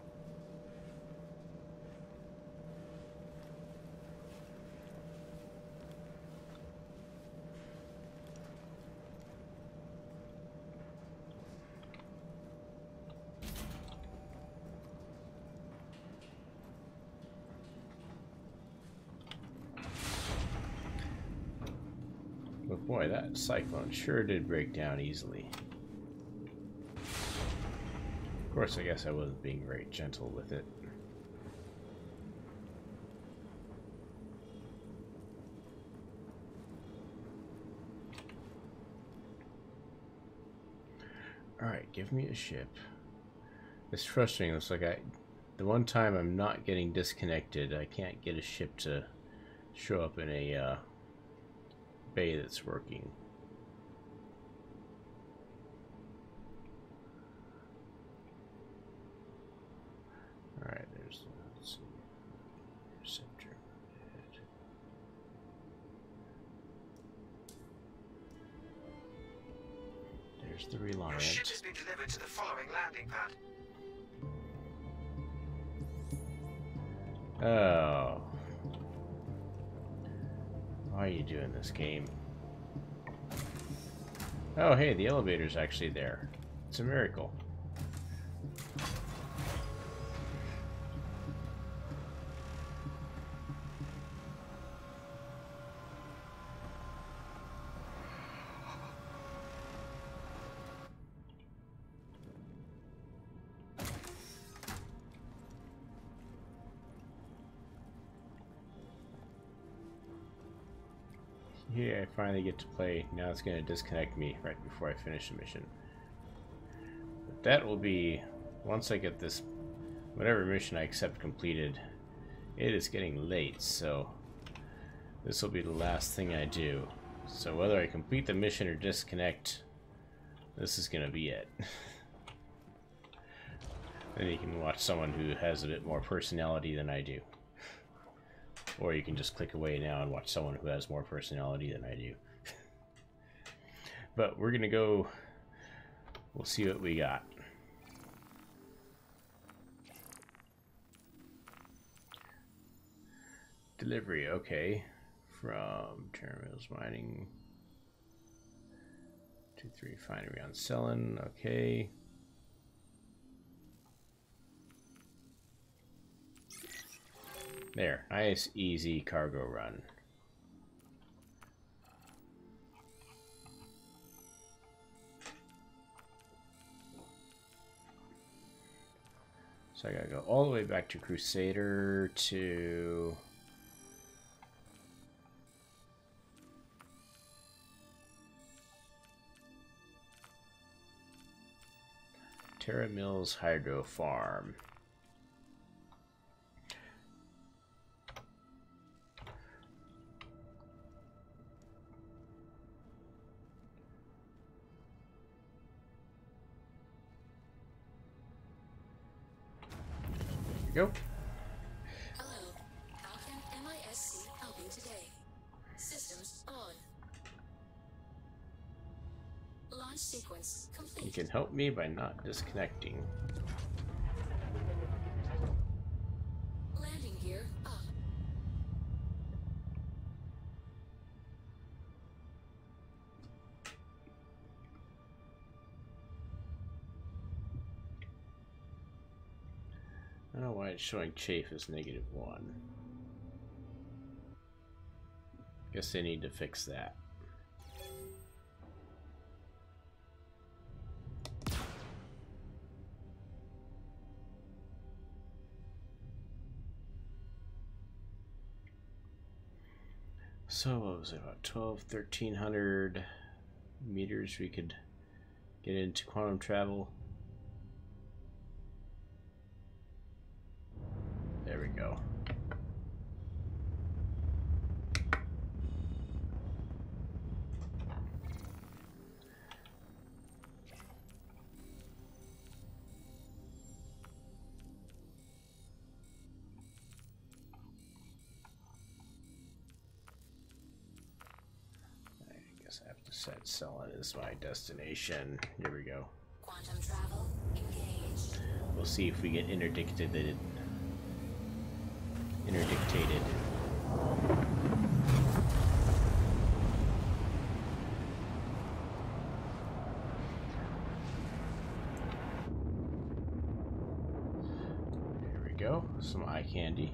But boy, that Cyclone sure did break down easily. Of course, I guess I wasn't being very gentle with it. Alright, give me a ship. It's frustrating. It's like the one time I'm not getting disconnected, I can't get a ship to show up in a bay that's working. Alright, there's let's see. Receptor. There's the Reliant.
Your ship has been delivered to the following landing pad.
Oh. Why are you doing this game? Oh, hey, the elevator's actually there. It's a miracle. Here, I finally get to play. Now it's going to disconnect me right before I finish the mission. But that will be, once I get this, whatever mission I accept completed. It is getting late, so this will be the last thing I do. So whether I complete the mission or disconnect, this is going to be it. Then you can watch someone who has a bit more personality than I do. Or you can just click away now and watch someone who has more personality than I do. But we're gonna go, we'll see what we got. Delivery, okay. From Terminals Mining to 3 Refinery on Selling, okay. There, nice, easy cargo run. So I gotta go all the way back to Crusader to... Terra Mills Hydro Farm. There we go.
Hello. How can MISC help you today? Systems on. Launch sequence complete.
You can help me by not disconnecting.
Landing gear up.
I don't know why it's showing chafe as -1. Guess they need to fix that. So what was it, about 1,300 meters we could get into quantum travel? There we go. I guess I have to set Cellin as my destination. Here we go.
Quantum travel engaged.
We'll see if we get interdictated. Here we go. Some eye candy.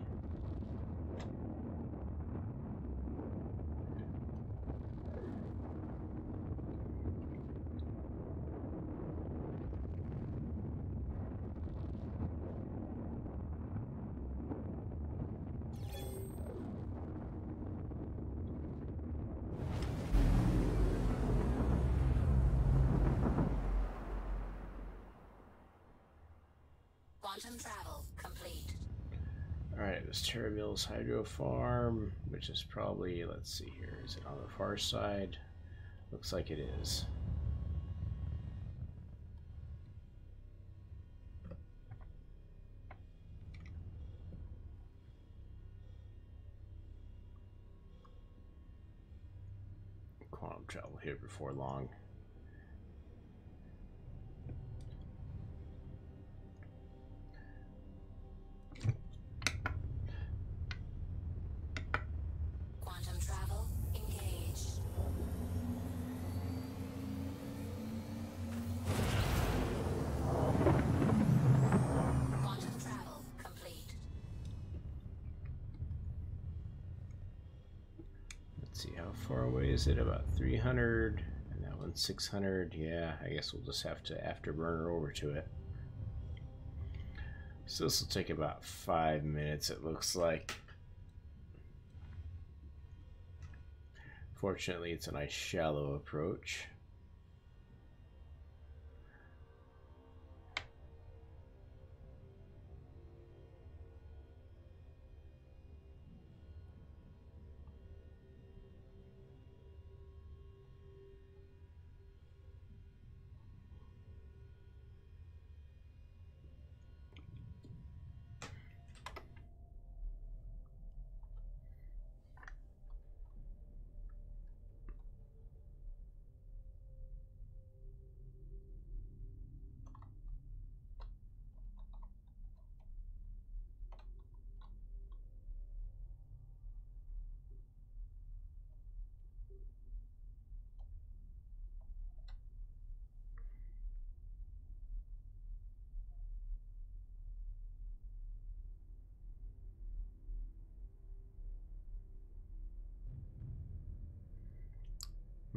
Quantum travel complete.
Alright, this Terra Mills Hydro Farm, which is probably, let's see here, is it on the far side? Looks like it is. Quantum travel here before long.
Quantum travel engaged. Quantum travel complete.
Let's see, how far away is it? About 300, and that one's 600. Yeah, I guess we'll just have to afterburner over to it. So this will take about 5 minutes, it looks like. Fortunately, it's a nice shallow approach.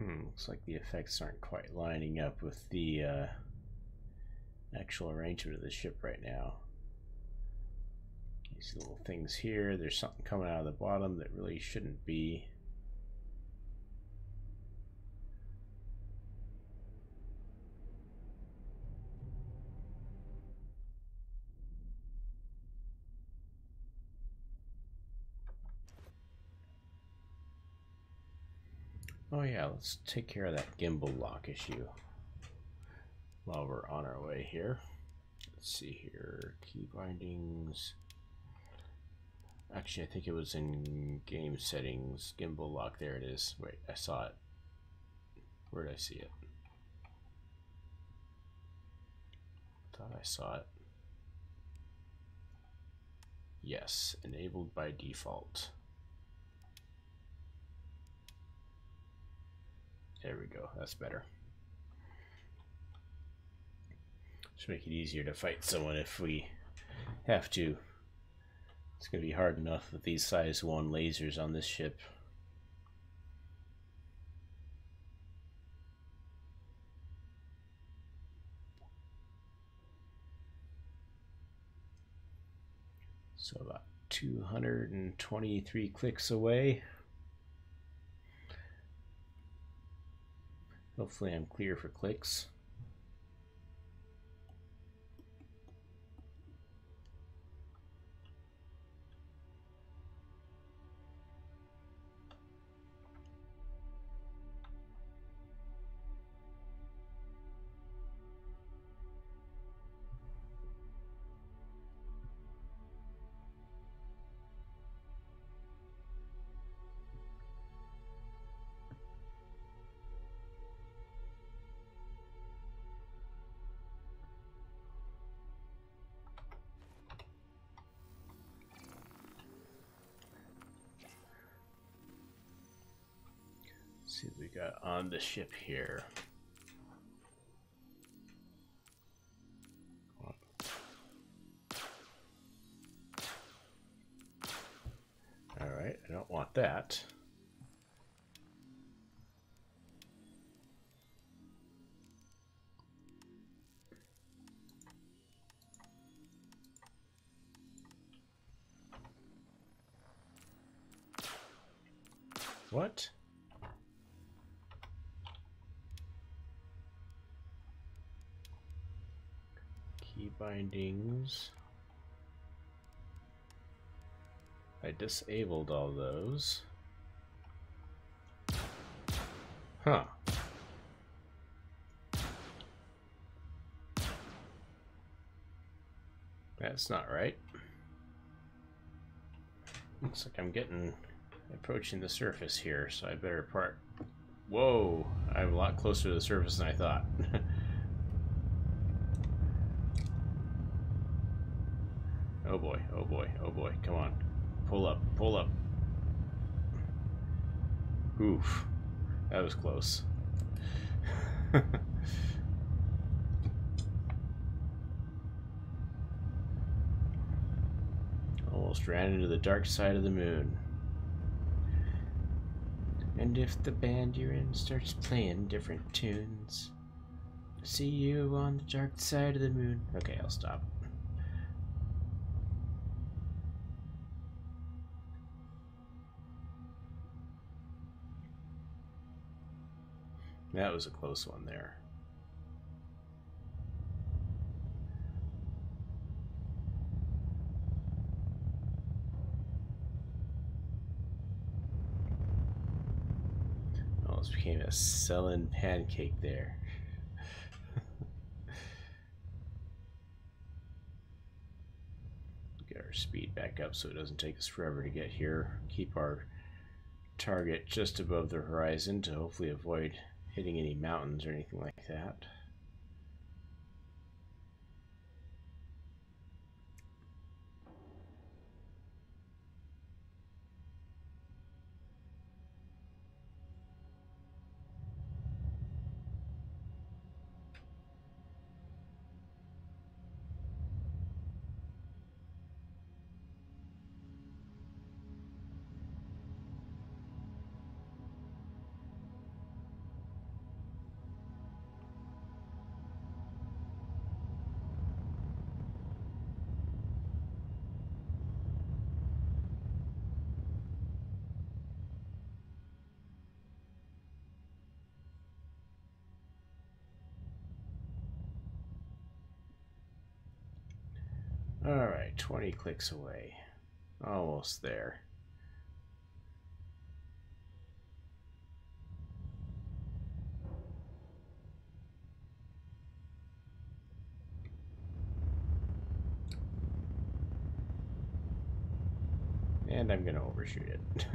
Looks like the effects aren't quite lining up with the actual arrangement of the ship right now. These little things here, there's something coming out of the bottom that really shouldn't be. Oh yeah, let's take care of that gimbal lock issue while we're on our way here. Let's see here, key bindings. Actually, I think it was in game settings, gimbal lock, there it is. Wait, I saw it. Where did I see it? Thought I saw it. Yes, enabled by default. There we go, that's better. Just make it easier to fight someone if we have to. It's going to be hard enough with these size 1 lasers on this ship. So about 223 clicks away. Hopefully I'm clear for clicks. See what we got on the ship here. Alright, I don't want that. What? Key bindings. I disabled all those. Huh. That's not right. Looks like I'm approaching the surface here, so I better part. Whoa, I'm a lot closer to the surface than I thought. Oh boy, oh boy, oh boy, come on. Pull up, pull up. Oof, that was close. Almost ran into the dark side of the moon. And if the band you're in starts playing different tunes, see you on the dark side of the moon. Okay, I'll stop. That was a close one there. Almost became a selling pancake there. Get our speed back up so it doesn't take us forever to get here. Keep our target just above the horizon to hopefully avoid hitting any mountains or anything like that. Alright, 20 clicks away. Almost there. And I'm gonna overshoot it.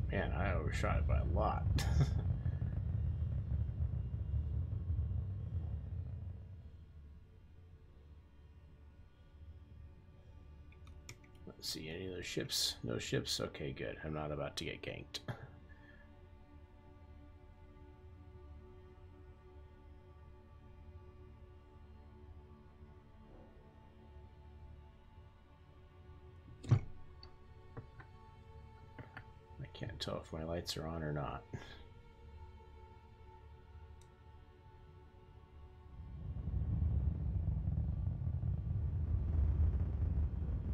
Man, I overshot it by a lot. Let's see, any of those ships? No ships? Okay, good. I'm not about to get ganked. I can't tell if my lights are on or not.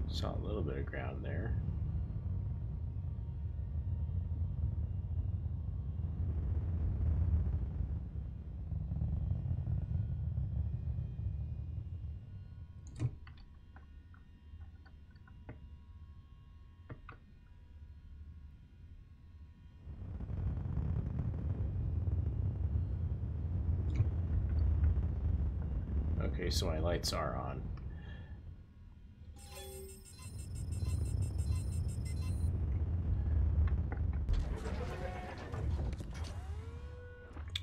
Saw a little bit of ground there. Okay, so my lights are on.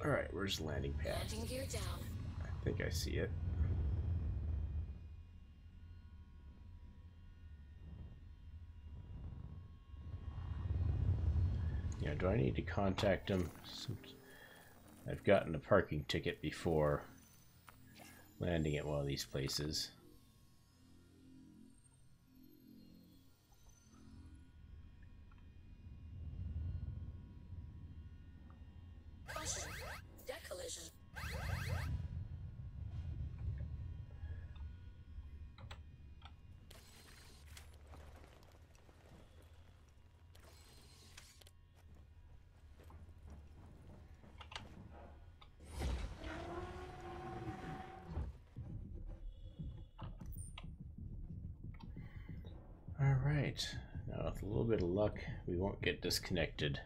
Alright, where's the landing pad?
Landing gear down.
I think I see it. Yeah, do I need to contact them? I've gotten a parking ticket before landing at one of these places.
Caution. Deck collision.
Alright, now with a little bit of luck, we won't get disconnected.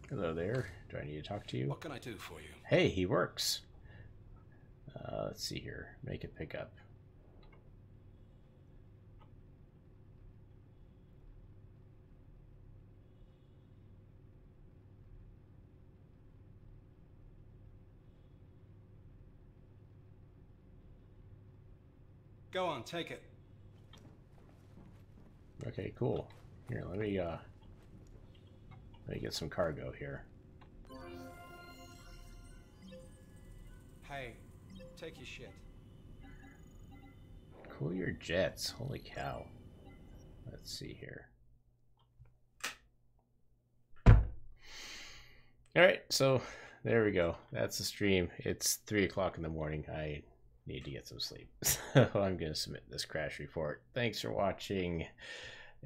Hello there. Do I need to talk to you?
What can I do for you?
Hey, he works. Let's see here. Make it pick up.
Go on, take it.
Okay, cool. Here, let me get some cargo here.
Hey, take your shit.
Cool your jets. Holy cow. Let's see here. Alright, so there we go. That's the stream. It's 3 o'clock in the morning. I need to get some sleep. So I'm going to submit this crash report. Thanks for watching,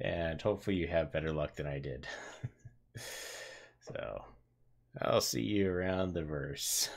and hopefully you have better luck than I did. So I'll see you around the verse.